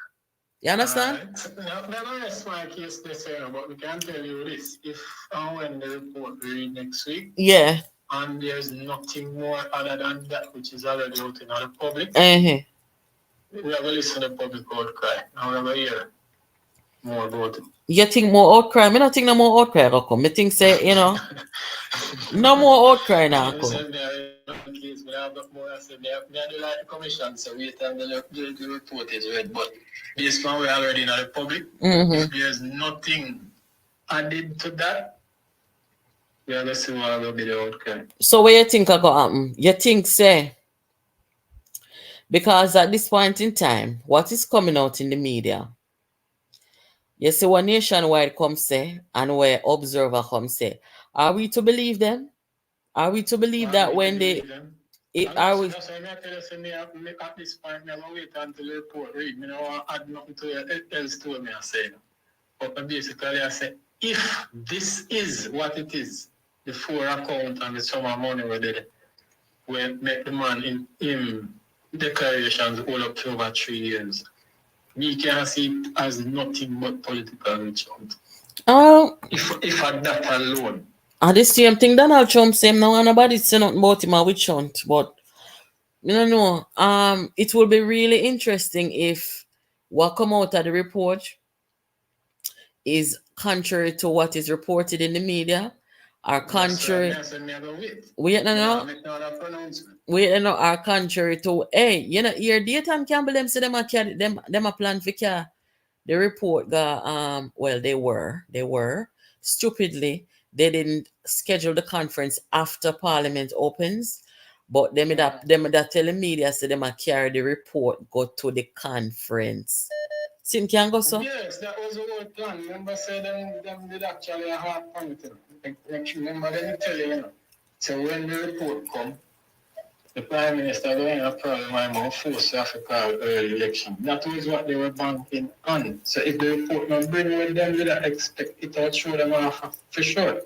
You understand? Now, that's my case this year, but we can tell you this. If and when the report read next week, yeah, and there's nothing more other than that which is already out in the public, we have to listen to the public outcry. Now we have to hear more about it. You think more outcry? I don't think no more outcry will come. I think say, no more outcry now. Commission, so we tell the report is read, but this one we're already in the public. If there's nothing added to that, we are going to see what will be the outcome. So what you think are going to happen? You think say, because at this point in time, what is coming out in the media, you see what Nationwide come say and where Observer come say, are we to believe them? Are we to believe that when they... Are we? At this point, I will wait until the report read. I don't add nothing to it else to me. I say, but basically, I say, if this is what it is, the 4 account and the sum of money we did, we make the man in declarations all up to over 3 years. We can see it as nothing but political witch hunt. If at that alone. And the same thing Donald Trump said now, nobody say nothing about him a witch hunt, but it will be really interesting if what come out of the report is contrary to what is reported in the media, or contrary. Are contrary to here Dayton Campbell them say them a plan for the report got they were stupidly. They didn't schedule the conference after Parliament opens, but them that tell the media say them carry the report go to the conference. Sim can go so? Yes, that was the whole plan. Remember say them did actually a hard point. Remember they tell you, so when the report come, the Prime Minister going to problem I'm forced Africa early election. That was what they were banking on. So if the report not bring with them, they don't expect it to show them off for sure.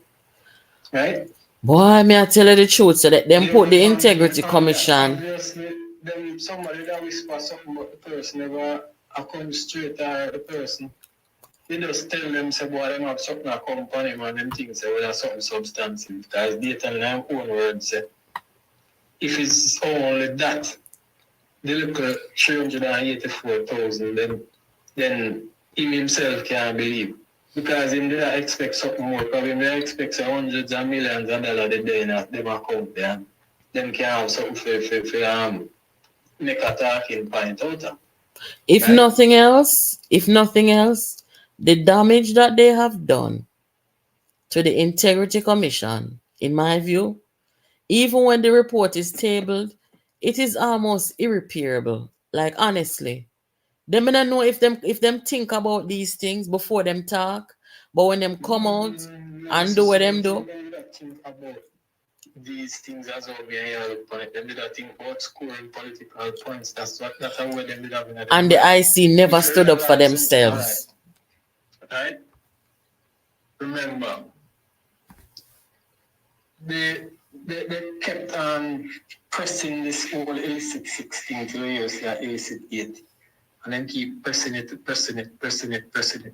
Right? Boy, may I tell you the truth, so that them put the Integrity Commission. Obviously, them somebody that whisper something about the person, never a constraint or the person. They just tell them say boy them have something a company and them things say well something substantive. As they tell them own words say. If it's only that, they look at 384,000, then he himself can't believe. Because he didn't expect something more. Probably they expect hundreds of millions of dollars a day in them account there. Them can have something for make a talking point out of. If nothing else, the damage that they have done to the Integrity Commission, in my view, even when the report is tabled, it is almost irreparable. Like, honestly, them don't know if them think about these things before them talk, but when them come out and do what them do. Think about these things as well. Them did think about scoring political points. That's how them did have in And the IC never stood up for themselves. Right? Remember, they kept on pressing this whole A6 16 to the years like A6 8. And then keep pressing it,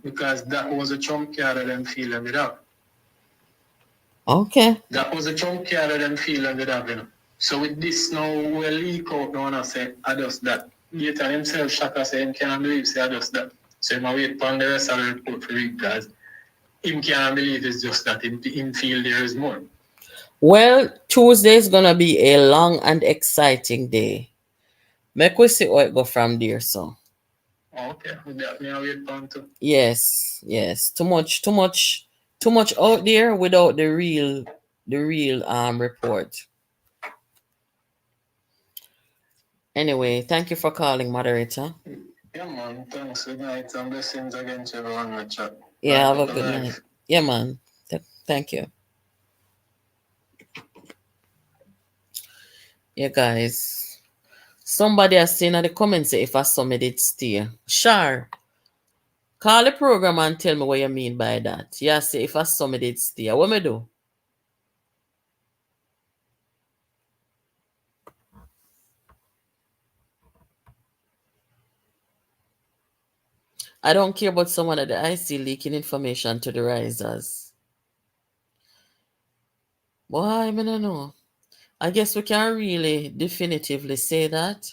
because that was a trump card of them feeling it up. Okay. That was a trump card of them feeling it up, you know. So with this now, we'll leak out now and I say, I just that. Dayton himself Shaka say him can't believe say I just that. So him wait for the rest of the report for it, guys. Him can't believe it's just that him feel there is more. Well, Tuesday is gonna be a long and exciting day. Make we see how it go from there, so. Okay, that me wait for too. Yes. Too much out there without the real report. Anyway, thank you for calling, moderator. Yeah, man. Thanks. Good night. And blessings again to everyone in the chat. Yeah, have a good night. Yeah, man. Thank you. Yeah, guys. Somebody has seen in the comments if I saw me did steer. Sure. Call the program and tell me what you mean by that. Yeah, say if I saw me did steer. What me do? I don't care about someone at the IC leaking information to the risers. Why, I don't know. I guess we can really definitively say that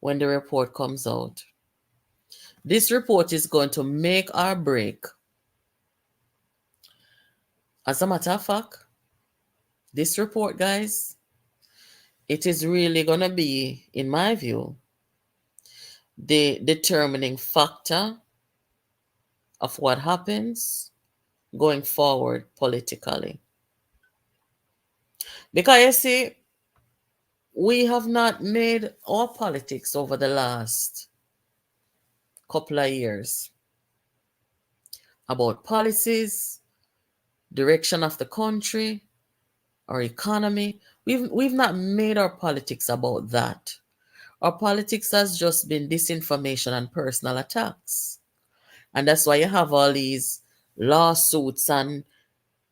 when the report comes out. This report is going to make or break. As a matter of fact, this report, guys, it is really going to be, in my view, the determining factor of what happens going forward politically. Because you see, we have not made our politics over the last couple of years about policies, direction of the country, our economy. We've not made our politics about that. Our politics has just been disinformation and personal attacks. And that's why you have all these lawsuits and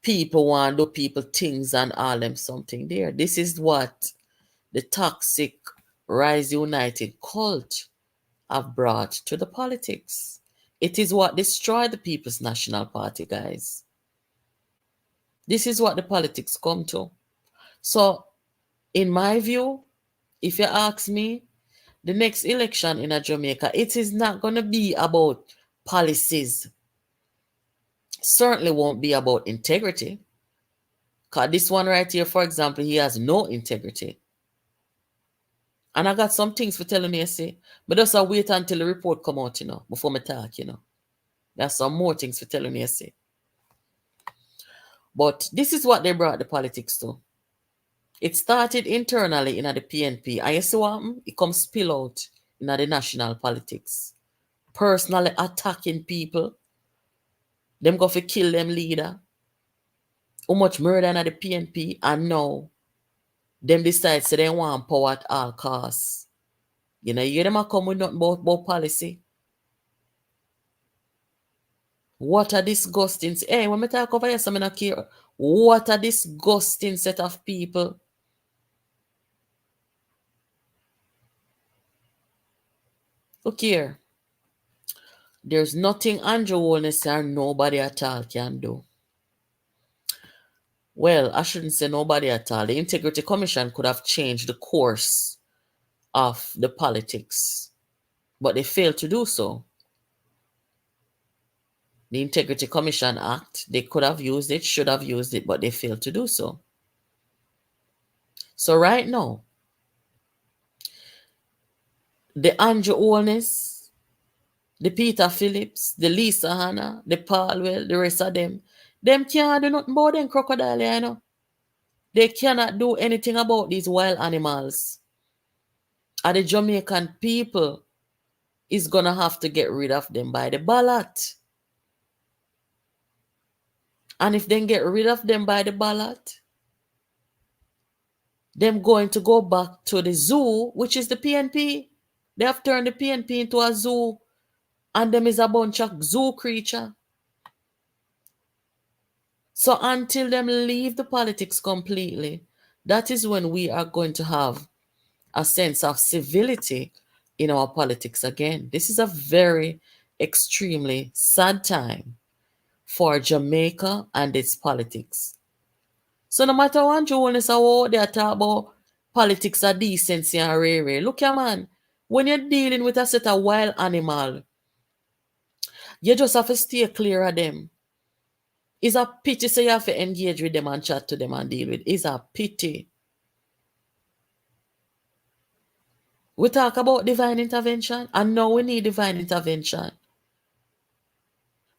people want to do people things and all them something there. This is what the toxic Rise United cult have brought to the politics. It is what destroyed the People's National Party, guys. This is what the politics come to. So, in my view, if you ask me, the next election in Jamaica, it is not going to be about policies. Certainly won't be about integrity. Because this one right here, for example, he has no integrity. And I got some things for telling you, see. But just wait until the report come out, before me talk, There's some more things for telling you, see. But this is what they brought the politics to. It started internally in the PNP. And you see what happened? It comes spill out in the national politics. Personally attacking people. Them go for kill them leader. How much murder in the PNP. And now, them decide so they want power at all costs. You hear them come with nothing about policy. What a disgusting... Hey, when I talk over here, I don't care. What a disgusting set of people. Look here. There's nothing Andrew Holness or nobody at all can do. Well, I shouldn't say nobody at all. The Integrity Commission could have changed the course of the politics. But they failed to do so. The Integrity Commission Act, they could have used it, should have used it, but they failed to do so. So right now, the Andrew Holness, the Peter Phillips, the Lisa Hanna, the Paulwell, the rest of them can't do nothing about them crocodile, you know. They cannot do anything about these wild animals. And the Jamaican people is going to have to get rid of them by the ballot. And if they get rid of them by the ballot, them going to go back to the zoo, which is the PNP. They have turned the PNP into a zoo, and them is a bunch of zoo creature. So until them leave the politics completely, that is when we are going to have a sense of civility in our politics again. This is a very extremely sad time for Jamaica and its politics. So no matter what Jonas or they talk about politics of decency and rare. Look here, man. When you're dealing with a set of wild animal, you just have to stay clear of them. It's a pity so you have to engage with them and chat to them and deal with. It's a pity. We talk about divine intervention, and now we need divine intervention.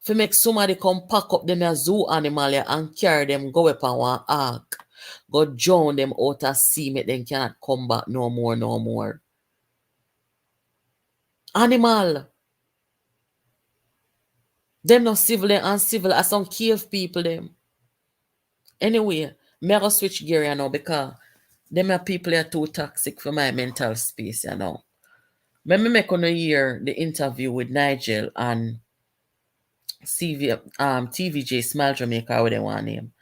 To make somebody come pack up them a zoo animal and carry them go up on one ark. Go drown them out of sea, make them cannot come back no more. Animal. Them not civil and uncivil as some cave people them. Anyway, me go switch gear now because them are people are too toxic for my mental space, you know. Me make on hear the interview with Nigel and TVJ Smile Jamaica, what they want name.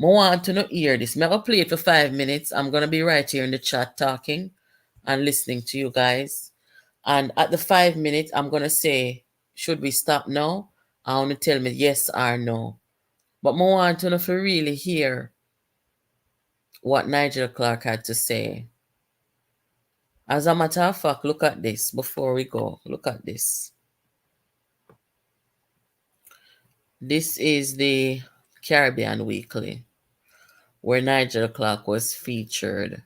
I want to not hear this. I'm going to play it for 5 minutes. I'm going to be right here in the chat talking and listening to you guys. And at the 5 minutes, I'm going to say, should we stop now? I want to tell me yes or no. But I want to know if you really hear what Nigel Clark had to say. As a matter of fact, look at this before we go. Look at this. This is the Caribbean Weekly, where Nigel Clark was featured.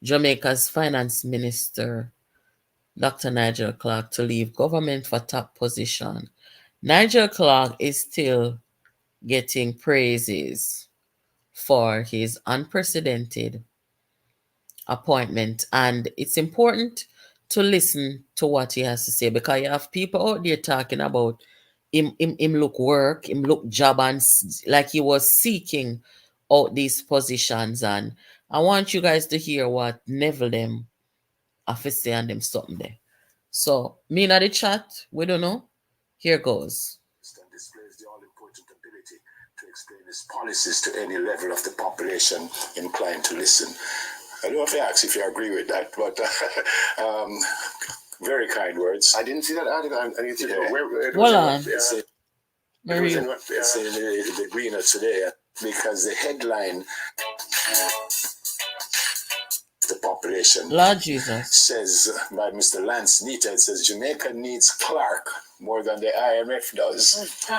Jamaica's finance minister, Dr. Nigel Clark, to leave government for top position. Nigel Clark is still getting praises for his unprecedented appointment, and it's important to listen to what he has to say, because you have people out there talking about him look work, him look job, and like he was seeking out these positions. And I want you guys to hear what Neville them have to say and them something there. So me in the chat, we don't know. Here goes. Displays the all-important ability to explain his policies to any level of the population inclined to listen. I don't know if I ask if you agree with that, but very kind words. I didn't see that article. I need to know where it was. It's in the Greener today, because the headline, the population, Lord Jesus, says by Mr. Lance Nita, it says Jamaica needs Clark more than the IMF does.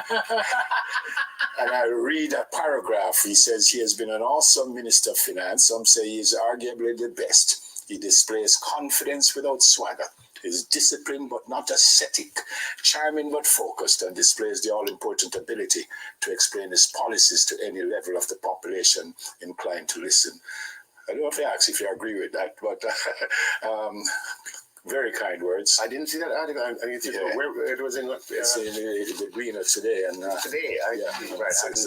And I read a paragraph. He says he has been an awesome Minister of Finance. Some say he is arguably the best. He displays confidence without swagger. Is disciplined but not ascetic, charming but focused, and displays the all-important ability to explain his policies to any level of the population inclined to listen. I don't know if I ask if you agree with that, but very kind words. I didn't see that article. I need to know where it was in. It's in the Greener today, and today I didn't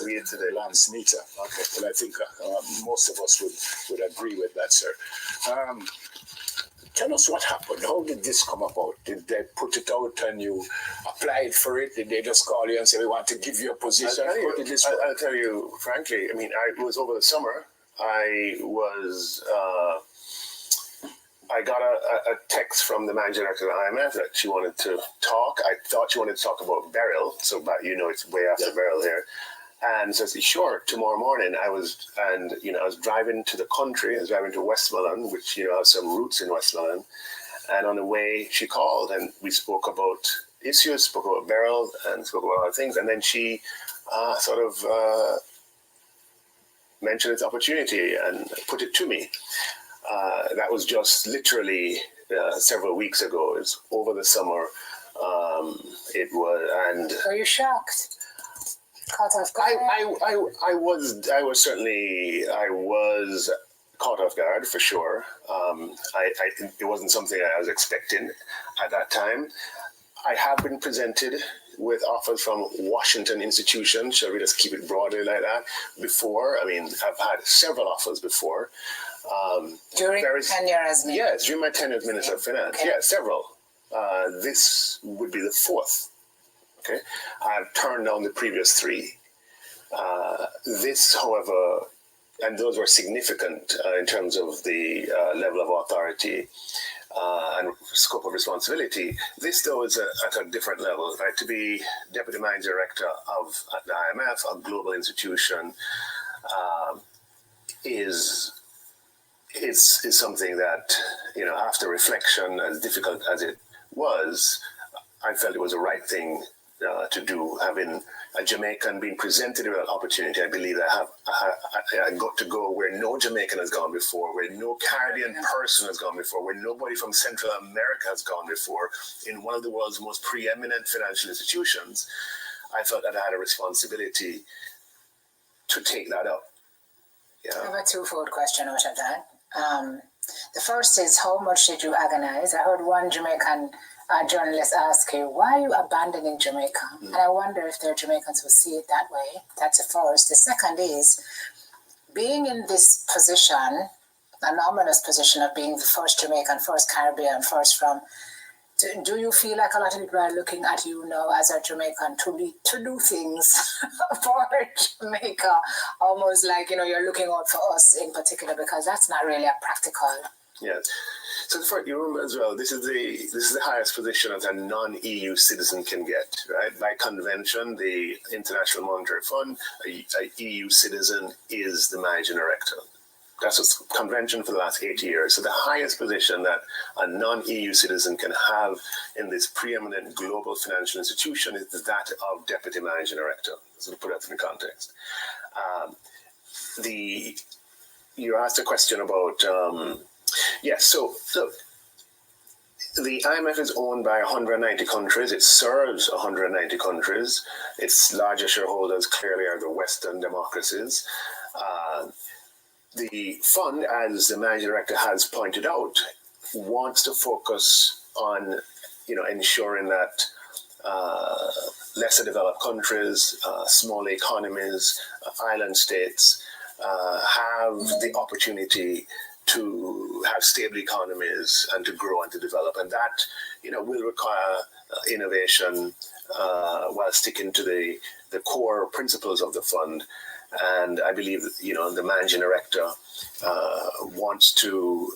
read it today. Lance Nita. Okay, well I think most of us would agree with that, sir. Tell us what happened. How did this come about? Did they put it out and you applied for it? Did they just call you and say, we want to give you a position? I'll tell you frankly, I mean, it was over the summer. I got a text from the managing director of the IMF that she wanted to talk. I thought she wanted to talk about Beryl, so but it's way after Beryl here. And so I said, sure, tomorrow morning. I was driving to the country. I was driving to Westmoreland, which, I have some roots in Westmoreland. And on the way, she called and we spoke about issues, spoke about Beryl and spoke about other things. And then she mentioned this opportunity and put it to me. That was just literally several weeks ago. It's over the summer. It was, and were you shocked? Caught off guard? I was caught off guard for sure. It wasn't something I was expecting at that time. I have been presented with offers from Washington institutions, shall we just keep it broadly like that, before. I mean, I've had several offers before. During your tenure as minister? Yes, during my tenure as Minister of Finance. Okay. Yeah, several. This would be the fourth. Okay, I've turned down the previous three. This, however, and those were significant in terms of the level of authority and scope of responsibility. This, though, is at a different level, right? To be Deputy Managing Director at the IMF, a global institution, is something that, after reflection, as difficult as it was, I felt it was the right thing to do. Having a Jamaican being presented with an opportunity, I believe I got to go where no Jamaican has gone before, where no Caribbean person has gone before, where nobody from Central America has gone before, in one of the world's most preeminent financial institutions. I felt that I had a responsibility to take that up. I have a twofold question out of that. The first is, how much did you agonize? I heard one Jamaican journalist ask you, why are you abandoning Jamaica? And I wonder if there are Jamaicans who see it that way. That's the first. The second is, being in this position, an ominous position of being the first Jamaican, first Caribbean, first from, do you feel like a lot of people are looking at you now as a Jamaican to do things for Jamaica, almost like, you're looking out for us in particular, because that's not really a practical. Yes. So you remember as well, this is the highest position that a non-EU citizen can get, right? By convention, the International Monetary Fund, a EU citizen is the managing director. That's a convention for the last 80 years. So the highest position that a non-EU citizen can have in this preeminent global financial institution is that of Deputy Managing Director. So to put that in the context. You asked a question about, so the IMF is owned by 190 countries. It serves 190 countries. Its largest shareholders clearly are the Western democracies. The fund, as the managing director has pointed out, wants to focus on, ensuring that lesser developed countries, small economies, island states have the opportunity to have stable economies and to grow and to develop. And that, will require innovation while sticking to the core principles of the fund. And I believe that, the managing director wants to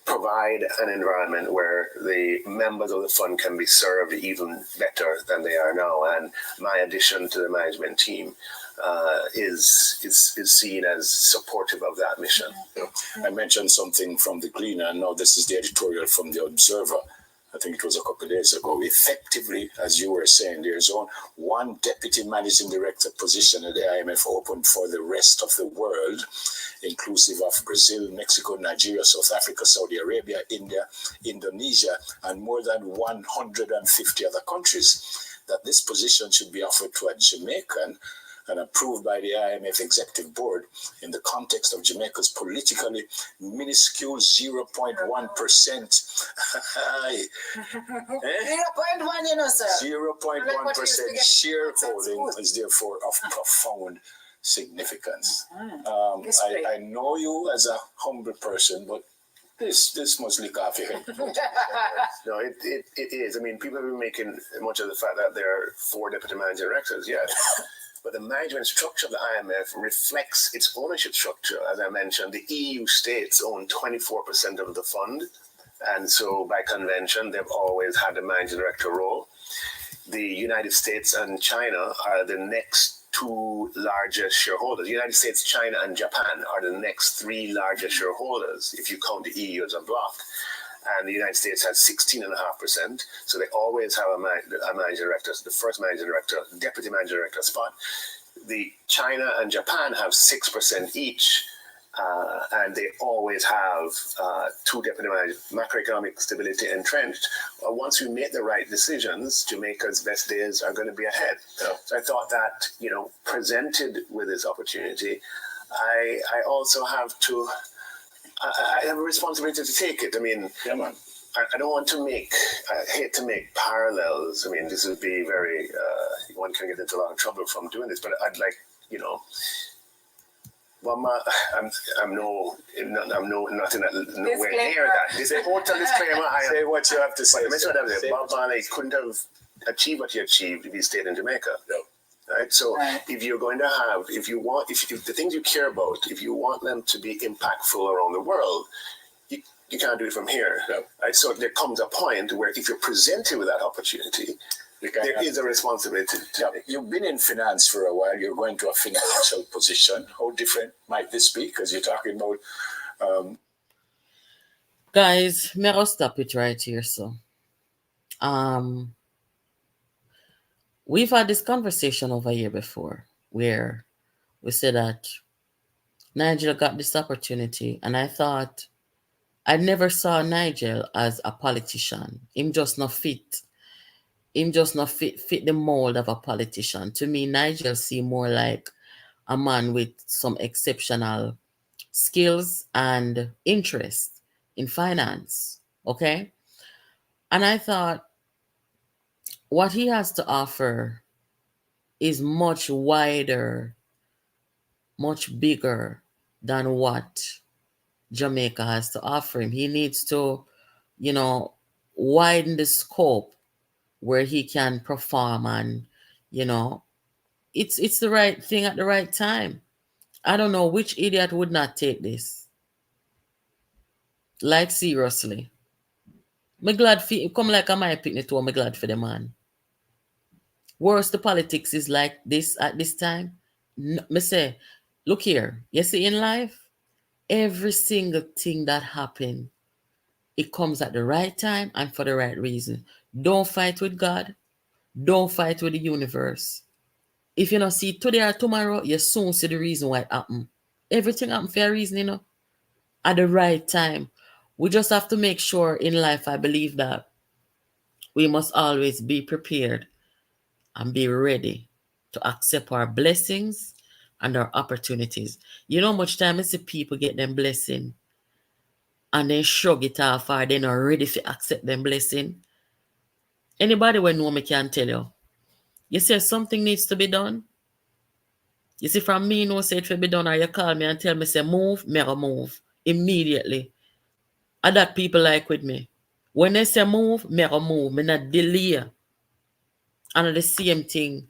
provide an environment where the members of the fund can be served even better than they are now. And my addition to the management team is seen as supportive of that mission. I mentioned something from the Gleaner, and now this is the editorial from the Observer. I think it was a couple of days ago. Effectively, as you were saying, there's one deputy managing director position at the IMF open for the rest of the world, inclusive of Brazil, Mexico, Nigeria, South Africa, Saudi Arabia, India, Indonesia, and more than 150 other countries. That this position should be offered to a Jamaican and approved by the IMF Executive Board in the context of Jamaica's politically minuscule 0.1%. 0.1, sir. 0.1% shareholding is therefore of profound significance. I know you as a humble person, but this must lick off your head. No, it is. I mean, people have been making much of the fact that there are 4 deputy managing directors, yes. But the management structure of the IMF reflects its ownership structure. As I mentioned, the EU states own 24% of the fund. And so by convention, they've always had a managing director role. The United States and China are the next 2 largest shareholders. The United States, China, and Japan are the next 3 largest shareholders, if you count the EU as a bloc. And the United States has 16.5%. So they always have a managing director, the first managing director, deputy managing director spot. The China and Japan have 6% each. And they always have two deputy managers, macroeconomic stability entrenched. Once we make the right decisions, Jamaica's best days are going to be ahead. Yeah. So I thought that, presented with this opportunity, I also have to, I have a responsibility to take it. I mean, yeah, man. I don't want to I hate to make parallels. I mean, this would be very, one can get into a lot of trouble from doing this, but I'd like, well, I'm nowhere near that. This is a total disclaimer. Say what you have to say. Bob Marley couldn't have achieved what he achieved if he stayed in Jamaica. No. Right. So if you're going to have, if the things you care about, if you want them to be impactful around the world, you can't do it from here. No. Right. So there comes a point where if you're presented with that opportunity, there is a responsibility. You've been in finance for a while. You're going to a financial position. How different might this be? Because you're talking about... Guys, may I stop it right here, so. We've had this conversation over here before where we said that Nigel got this opportunity, and I thought I never saw Nigel as a politician. Him just not fit the mold of a politician. To me, Nigel seemed more like a man with some exceptional skills and interest in finance. Okay? And I thought what he has to offer is much wider, much bigger than what Jamaica has to offer him. He needs to, widen the scope where he can perform, and it's the right thing at the right time. I don't know which idiot would not take this. Like, seriously. Me glad for come like a my picnic too. Me glad for the man. Worse, the politics is like this at this time. Me say, look here. You see, in life, every single thing that happens, it comes at the right time and for the right reason. Don't fight with God. Don't fight with the universe. If you don't see it today or tomorrow, you soon see the reason why it happened. Everything happened for a reason, at the right time. We just have to make sure in life, I believe that we must always be prepared and be ready to accept our blessings and our opportunities. You know how much time I see people get them blessing and then shrug it off, or they're not ready to accept them blessing. Anybody will know me can tell you. You say something needs to be done. You see, from me, no say it will be done, or you call me and tell me, say, move, me go move. Immediately. And that people like with me. When they say move, me go move. Me not delay. And the same thing,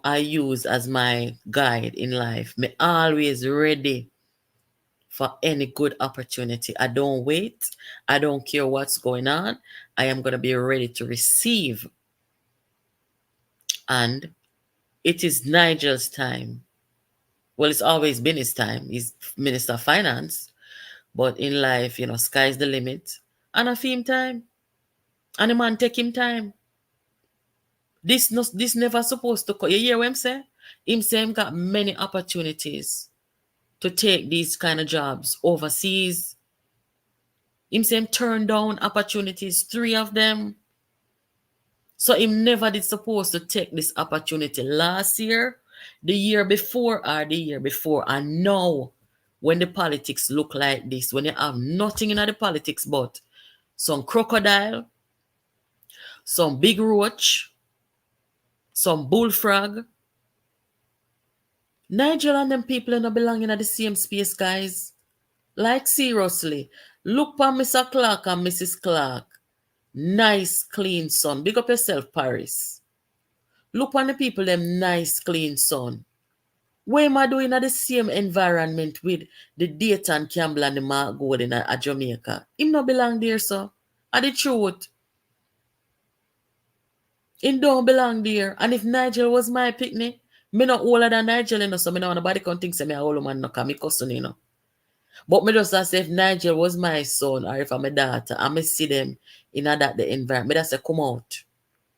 I use as my guide in life. Me always ready for any good opportunity. I don't wait. I don't care what's going on. I am going to be ready to receive. And it is Nigel's time. Well, it's always been his time. He's Minister of Finance. But in life, sky's the limit. And I feel him time. And the man take him time. This never supposed to come. You hear what I'm saying? Him say him got many opportunities to take these kind of jobs overseas. Him say him turn down opportunities, 3 of them. So him never did supposed to take this opportunity last year, the year before, or the year before. And now, when the politics look like this, when you have nothing in the politics but some crocodile, some big roach, some bullfrog, Nigel and them people don't belong in the same space, guys. Like, seriously. Look for Mr. Clark and Mrs. Clark. Nice, clean son. Big up yourself, Paris. Look on the people, them nice, clean son. What am I doing at the same environment with the Dayton, Campbell, and the Mark Gold in Jamaica? Him not belong there, sir. Are the truth? Him don't belong there. And if Nigel was my picnic, me not older than Nigel, so me not want nobody can think say me a old man, no, because me cousin, But me just say if Nigel was my son or if I'm a daughter, I may see them in that the environment. Me just say come out.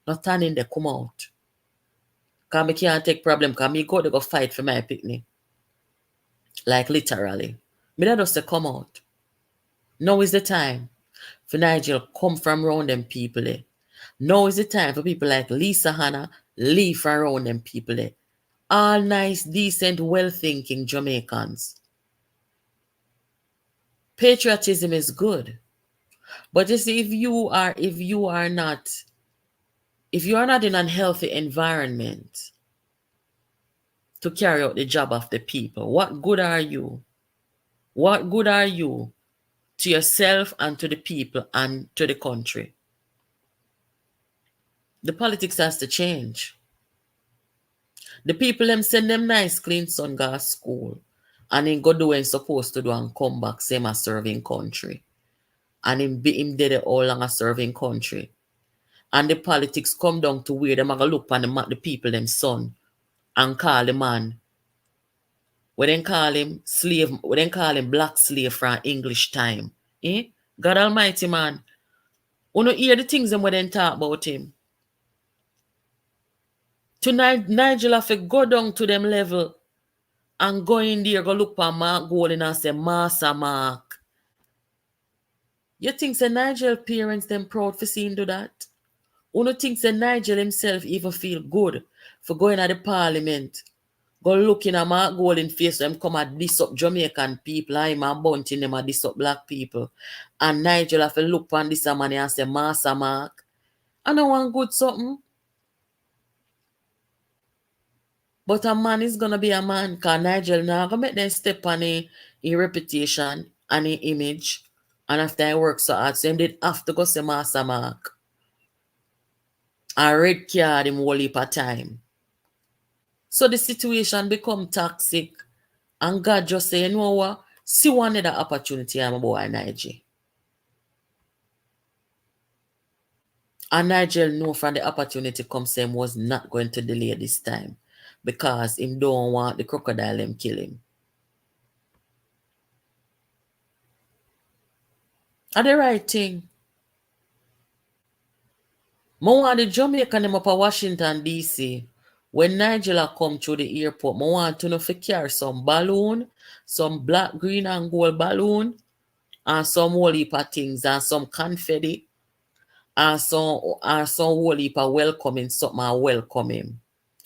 Not turn in there, come out. Because me can't take problem, because me go to go fight for my picnic. Like literally. Me that just say come out. Now is the time for Nigel come from around them people there. Now is the time for people like Lisa Hanna leave from around them people there. All nice, decent, well-thinking Jamaicans. Patriotism is good. But you see, if you are not in an healthy environment to carry out the job of the people, what good are you? What good are you to yourself and to the people and to the country? The politics has to change. The people them send them nice clean son go to school and him go do what he's supposed to do and come back same as serving country. And him did it all along a serving country. And the politics come down to where them are going to look on the people them son and call the man. We then call him slave, we then call him black slave from English time. Eh? God Almighty, man. You don't hear the things them when they talk about him. Tonight, Nigel have to go down to them level and go in there, go look for Mark Golden and say, Master Mark. You think say Nigel parents them proud for seeing do that? You don't think say Nigel himself even feel good for going at the parliament, go looking at Mark Golden face, them come at this up Jamaican people, I'm a bunting them at this up black people. And Nigel have to look on this man and say, Master Mark, I don't want good something. But a man is going to be a man because Nigel now going to make them step on a reputation and a image. And after I work so hard, so him did have to go say Master Mark. And red card him whole heap of time. So the situation become toxic. And God just say, you know what? See one other opportunity, I'm a boy Nigel. And Nigel know from the opportunity come say him was not going to delay this time. Because him don't want the crocodile him kill him. Are the right thing? I want the Jamaican them up at Washington, D.C. When Nigel come through the airport, I want to know if he carry some balloon, some black, green, and gold balloon, and some whole heap of things, and some confetti, and some whole heap of welcoming, something and welcome him.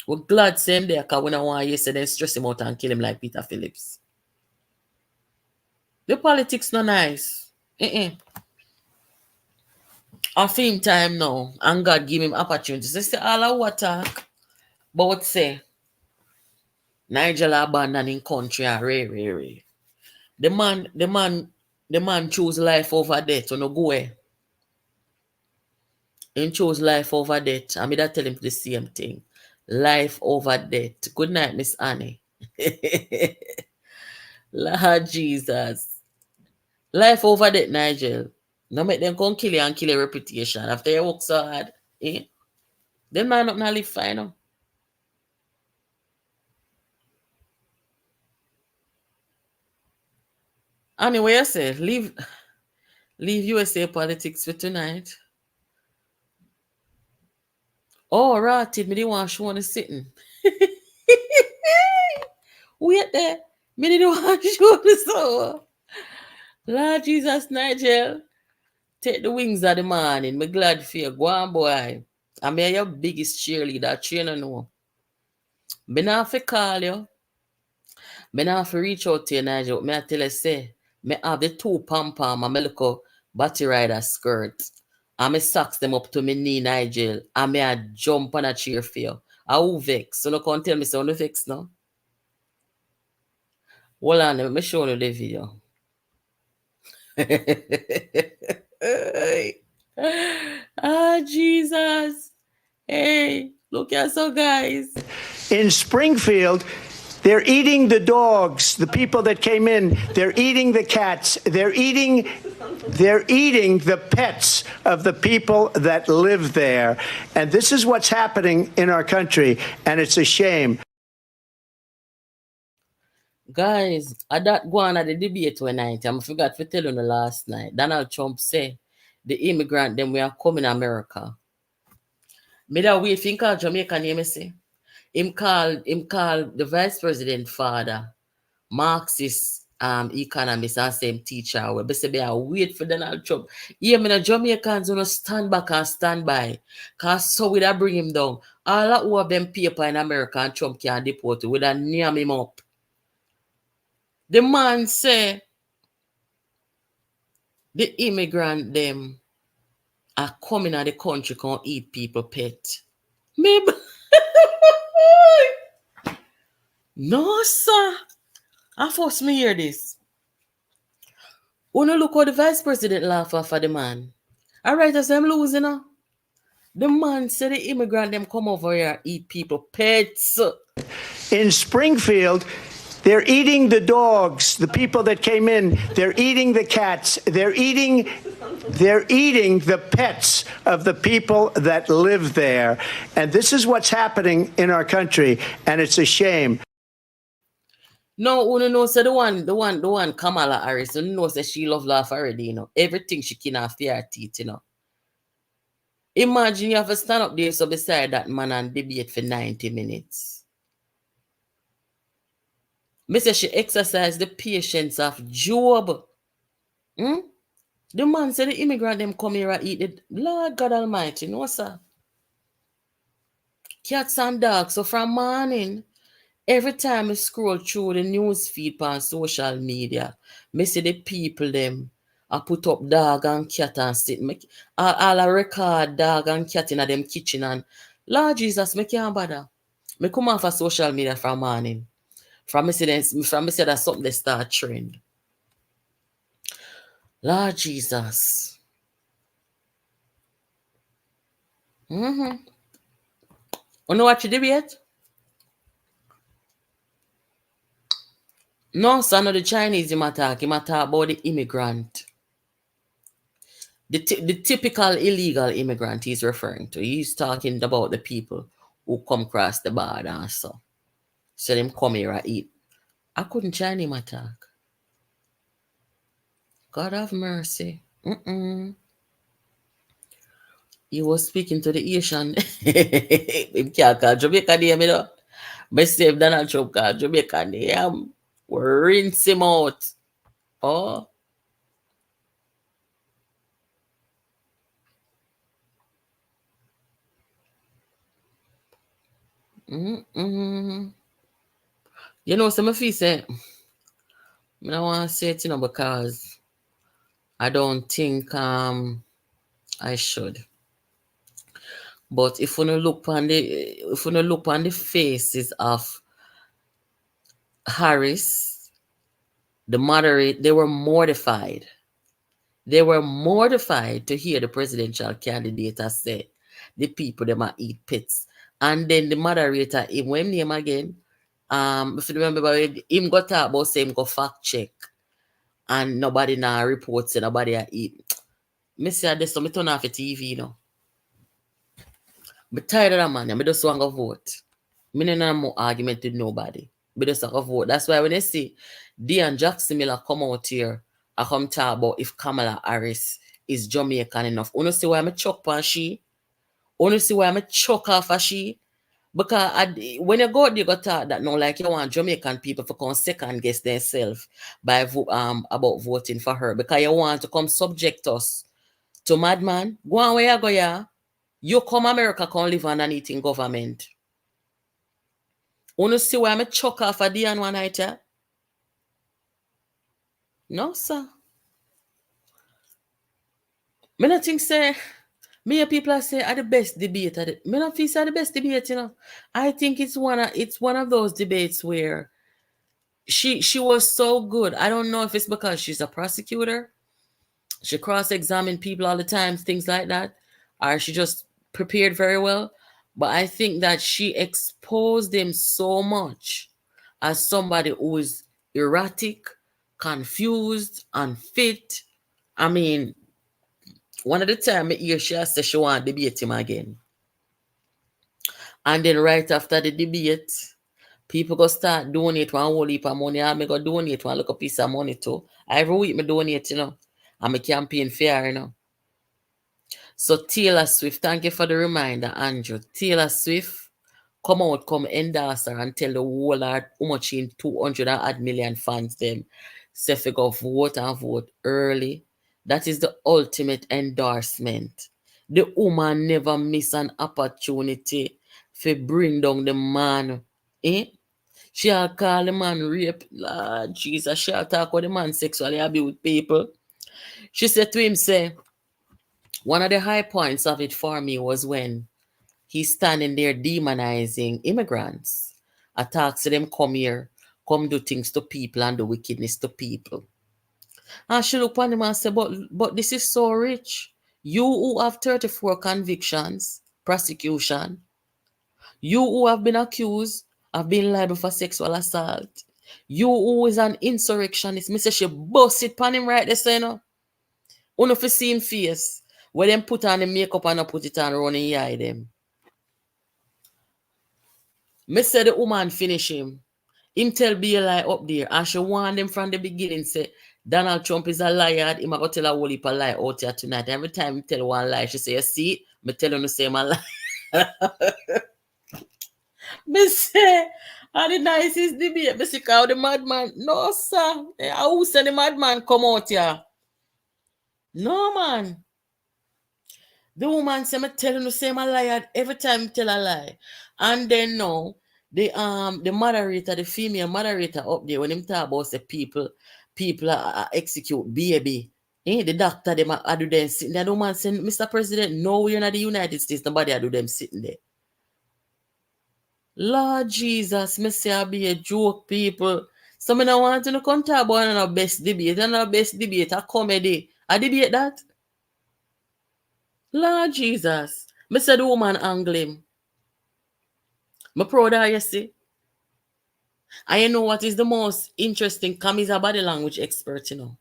We're glad same day because we don't want yesterday stress him out and kill him like Peter Phillips. The politics not nice. A film time now, and God give him opportunities. They say all of what talk, but say Nigel abandoning country and ray. The man choose life over death. So no go away. He chose life over death. I mean that tell him the same thing. Life over death. Good night, Miss Annie. Lord Jesus. Life over death, Nigel. No make them come kill you and kill your reputation. After you work so hard, eh? Them man not live fine now. Anyway, I say, leave USA politics for tonight. Oh, rotted, me didn't want to show on the sitting. Wait there. Me didn't want to show the so. Lord Jesus, Nigel. Take the wings of the morning. Me glad for you. Go on, boy. I'm your biggest cheerleader. Trainer know. Me not have to call you. Me not have to reach out to you, Nigel. Me I tell you, say, me have the two pom-pom and me look up batty rider skirt. And me socks them up to me knee, Nigel. And me I jump on a cheer for you. I will vex. So no come tell me so no vex no. Hold on, let me show you the video. Jesus. Hey, look at so guys. In Springfield, they're eating the dogs, the people that came in. They're eating the cats. They're eating the pets of the people that live there. And this is what's happening in our country, and it's a shame. Guys, I that go on at the debate one night. I forgot to tell you the last night. Donald Trump say the immigrant them we are coming to America. Me that we think of Jamaican name say. Him call the vice president father, Marxist economist and same teacher will be say wait for Donald Trump. Yeah, me the Jamaicans gonna stand back and stand by. Cause so we that bring him down. All that who have them paper in America and Trump can deport with a name him up. The man say the immigrant them are coming out the country can eat people pet. Maybe no, sir. I force me hear this. Wanna look how the vice president laugh off of the man. Alright, as I'm losing now. The man said the immigrant them come over here eat people pets. In Springfield, they're eating the dogs, the people that came in. They're eating the cats. They're eating the pets of the people that live there. And this is what's happening in our country, and it's a shame. No, you know, so the one Kamala Harris, you know, say she love laugh already, you know. Everything she can have her teeth, you know. Imagine you have to stand up there so beside that man and debate for 90 minutes. Me say she exercised the patience of Job. The man said the immigrant them come here and eat it. Lord God Almighty, no sir. Cats and dogs. So from morning, every time I scroll through the news feed on social media, me see the people them I put up dog and cat and sit. All I record dog and cat in them kitchen and Lord Jesus, me can't bother. Me come off of social media from morning. From me say that something they start trend. Lord Jesus. You know what you did yet? No, son of the Chinese him attack about the immigrant. The typical illegal immigrant he's referring to. He's talking about the people who come across the border and so. So them come here and eat. I couldn't Chinese him attack. God have mercy. He was speaking to the Asian. Him can't call Jamaica name, you know. But say if Donald Trump call Jamaica name, we'll rinse him out. Oh. You know, some of you say, I don't want to say it, you know, because I don't think I should. But if you look on the faces of Harris, the moderate, they were mortified. They were mortified to hear the presidential candidate say the people them might eat pets. And then the moderator, when name again, if you remember, him got talk about say him go fact check. And nobody now reports and nobody eat. Me say this, so me turn off the TV, you know. I'm tired of that man. I just want to vote. I don't have more argument with nobody. I just want to vote. That's why when you see Dion Jackson Miller come out here, I come talk about if Kamala Harris is Jamaican enough. You see why I'm chuck on she? You see why I'm chuck off of she? Because when you go out there, you got talk that no, like you want Jamaican people to come second guess themselves by about voting for her. Because you want to come subject us to madman. Go on where you go, yeah. You come America, can't live underneath in government. You see why I'm chuck off a day and one night, yeah? No, sir. Me not think say, me people say are the best debate. Me not feel say the best debate, you know. I think it's one of those debates where she was so good. I don't know if it's because she's a prosecutor. She cross-examined people all the time, things like that. Or she just prepared very well. But I think that she exposed him so much as somebody who is erratic, confused, unfit. I mean, one of the time I hear she said she want to debate him again. And then right after the debate, people go start donate one whole heap of money. I go donate one little piece of money too. Every week I donate, you know. I'm a campaign fair, you know. So Taylor Swift, thank you for the reminder, Andrew. Taylor Swift come out, come endorse her and tell the whole lot how much in 200 odd million fans them say fi go vote and vote early. That is the ultimate endorsement. The woman never miss an opportunity to bring down the man. Eh? She'll call the man rape. Lord Jesus, she'll talk about the man sexually abuse people. She said to him, say, one of the high points of it for me was when he's standing there demonizing immigrants. I talk to them, come here, come do things to people and do wickedness to people. And she look on him and say, but this is so rich. You who have 34 convictions, prosecution, you who have been accused of being liable for sexual assault, you who is an insurrectionist, me say she bust it on him right there, say no. Uno fi see him face, where them put on the makeup and put it on run and eye them. Me say the woman finish him. Him tell be a lie up there, and she warned him from the beginning, say, Donald Trump is a liar, he might tell a whole heap of lie out here tonight. Every time he tell one lie, she say, you see, me tell him the same lie. Me say, and the nicest debate, me say, how the madman, no sir, who say the madman come out here? No man. The woman say, me tell him the same lie every time he tell a lie. And then now, the moderator, the female moderator up there, when him talk about the people execute baby. The doctor, them I do them sitting there. The woman say, Mr. President, no, we're not the United States. Nobody I do them sitting there. Lord Jesus, me say I be a joke, people. So me no want to come talk about another best debate. Another best debate, a comedy. I debate that. Lord Jesus. Me say the woman angle him. Me proud of her, you see. And you know what is the most interesting? Come is a body language expert, you know.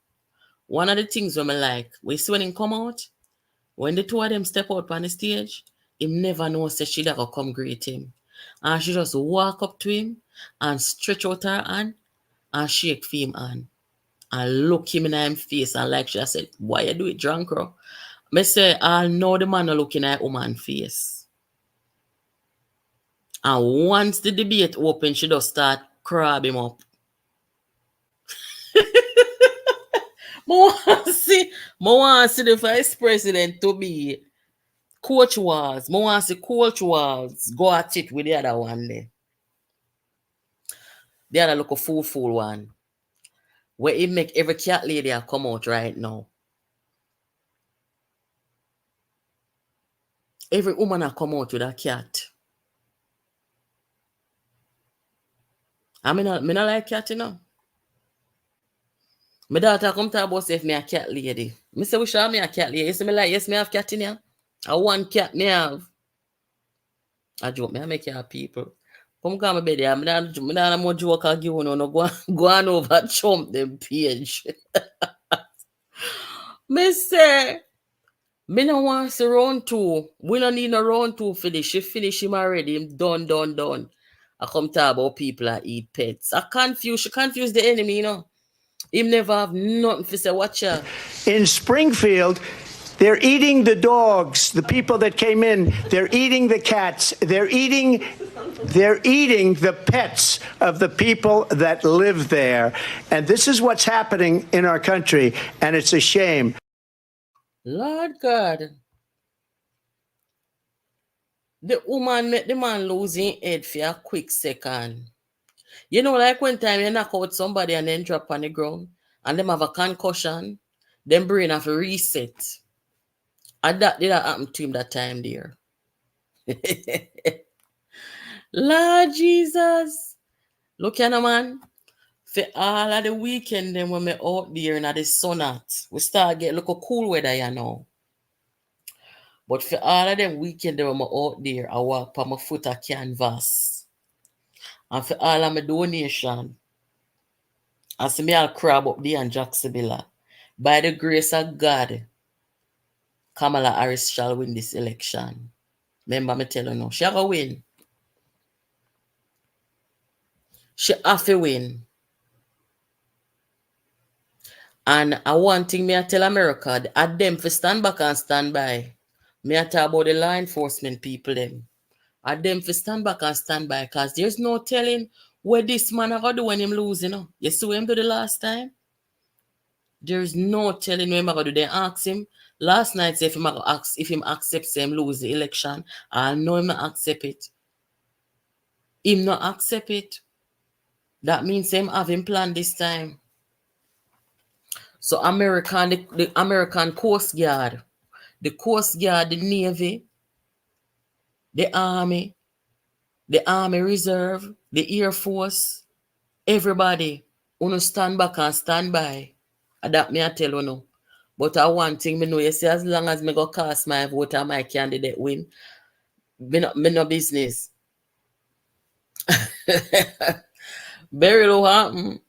One of the things when I like, we see when him come out, when the two of them step out on the stage, him never knows that she gonna come greet him. And she just walk up to him and stretch out her hand and shake for him hand. And look him in his face and like she said, why you do it drunk, bro? Me say, I know the man looking at woman's face. And once the debate open, she just start crab him up. I want to see the vice president to be Coach Walls. I want to see Coach Walls go at it with the other one there. The other look a fool one. Where he make every cat lady come out right now. Every woman come out with a cat. I mean, I like cat, you know. My daughter come to about say if me a cat lady. Me say, we show me a cat lady. You see me like, yes, me have cat in here. I want cat me have. I joke, me I make you people. Come come my baby. I'm not more joke I give no go on over chump them page. Me say, me no want to round two. We don't need no round two for this. She finish him already. Him done. I come talk about people that eat pets. She confuse the enemy, you know. Him never have nothing to say. Watch out. In Springfield, they're eating the dogs, the people that came in. They're eating the cats. They're eating the pets of the people that live there. And this is what's happening in our country, and it's a shame. Lord God. The woman make the man lose his head for a quick second. You know, like when time you knock out somebody and then drop on the ground, and them have a concussion, them brain have a reset. And that did happen to him that time there. Lord Jesus. Look at man. For all of the weekend then when we out there in the sun out, we start get look a cool weather, you know. But for all of them weekend when we out there, I walk on my foot a canvas. And for all of my donation, I see me all crab up there in Jacksonville. By the grace of God, Kamala Harris shall win this election. Remember me tell you now, she have to win. She have to win. And I one thing me I tell America, at them for stand back and stand by. Me I talk about the law enforcement people them. are them for stand back and stand by, because there's no telling what this man are going to do when him lose, you know. You see what him do the last time? There's no telling what him are going to do. They ask him last night if him accepts him lose the election. I know him not accept it. Him not accept it. That means him have him plan this time. So the American Coast Guard, the Navy, the Army Reserve, the Air Force, everybody, uno stand back and stand by. That me I tell you no. But I one thing me know, you see, as long as me go cast my vote and my candidate win, me no business. Burial happen.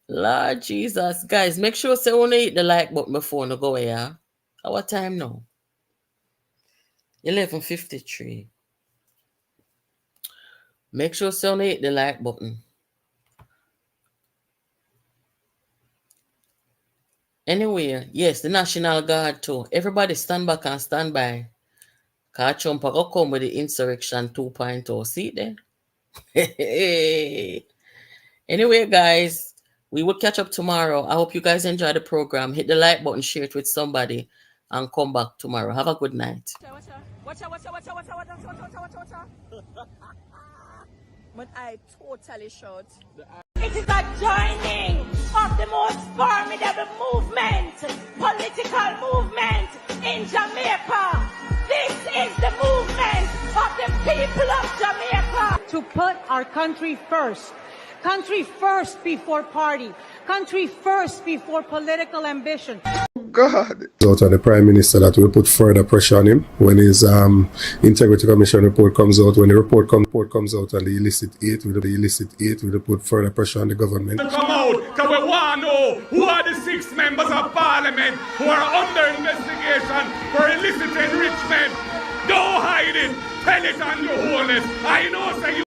Lord Jesus. Guys, make sure say you hit the like button before you go here. Our time now. 11:53. Make sure say you hit the like button. Anyway, yes, the National Guard too. Everybody stand back and stand by. Cause Trump go come with the insurrection 2.0. See there? Anyway, guys, we will catch up tomorrow. I hope you guys enjoy the program. Hit the like button, share it with somebody, and come back tomorrow. Have a good night. Watch out. But I totally short. It is a joining of the most formidable movement, political movement in Jamaica. This is the movement of the people of Jamaica. To put our country first. Country first before party. Country first before political ambition. God. Out of the Prime Minister that will put further pressure on him when his Integrity Commission report comes out. When the report comes out and the illicit 8 will put further pressure on the government. To come out, because we want to know who are the 6 members of Parliament who are under investigation for illicit enrichment. Don't hide it. Tell it on your wholeness. I know, say you.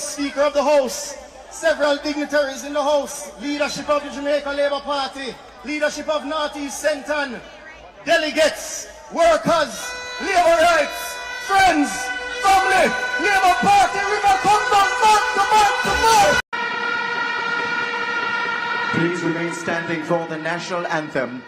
Speaker of the House, several dignitaries in the House, leadership of the Jamaica Labour Party, leadership of Northeast Centon, delegates, workers, labour rights, friends, family, Labour Party, River come back. Please remain standing for the national anthem.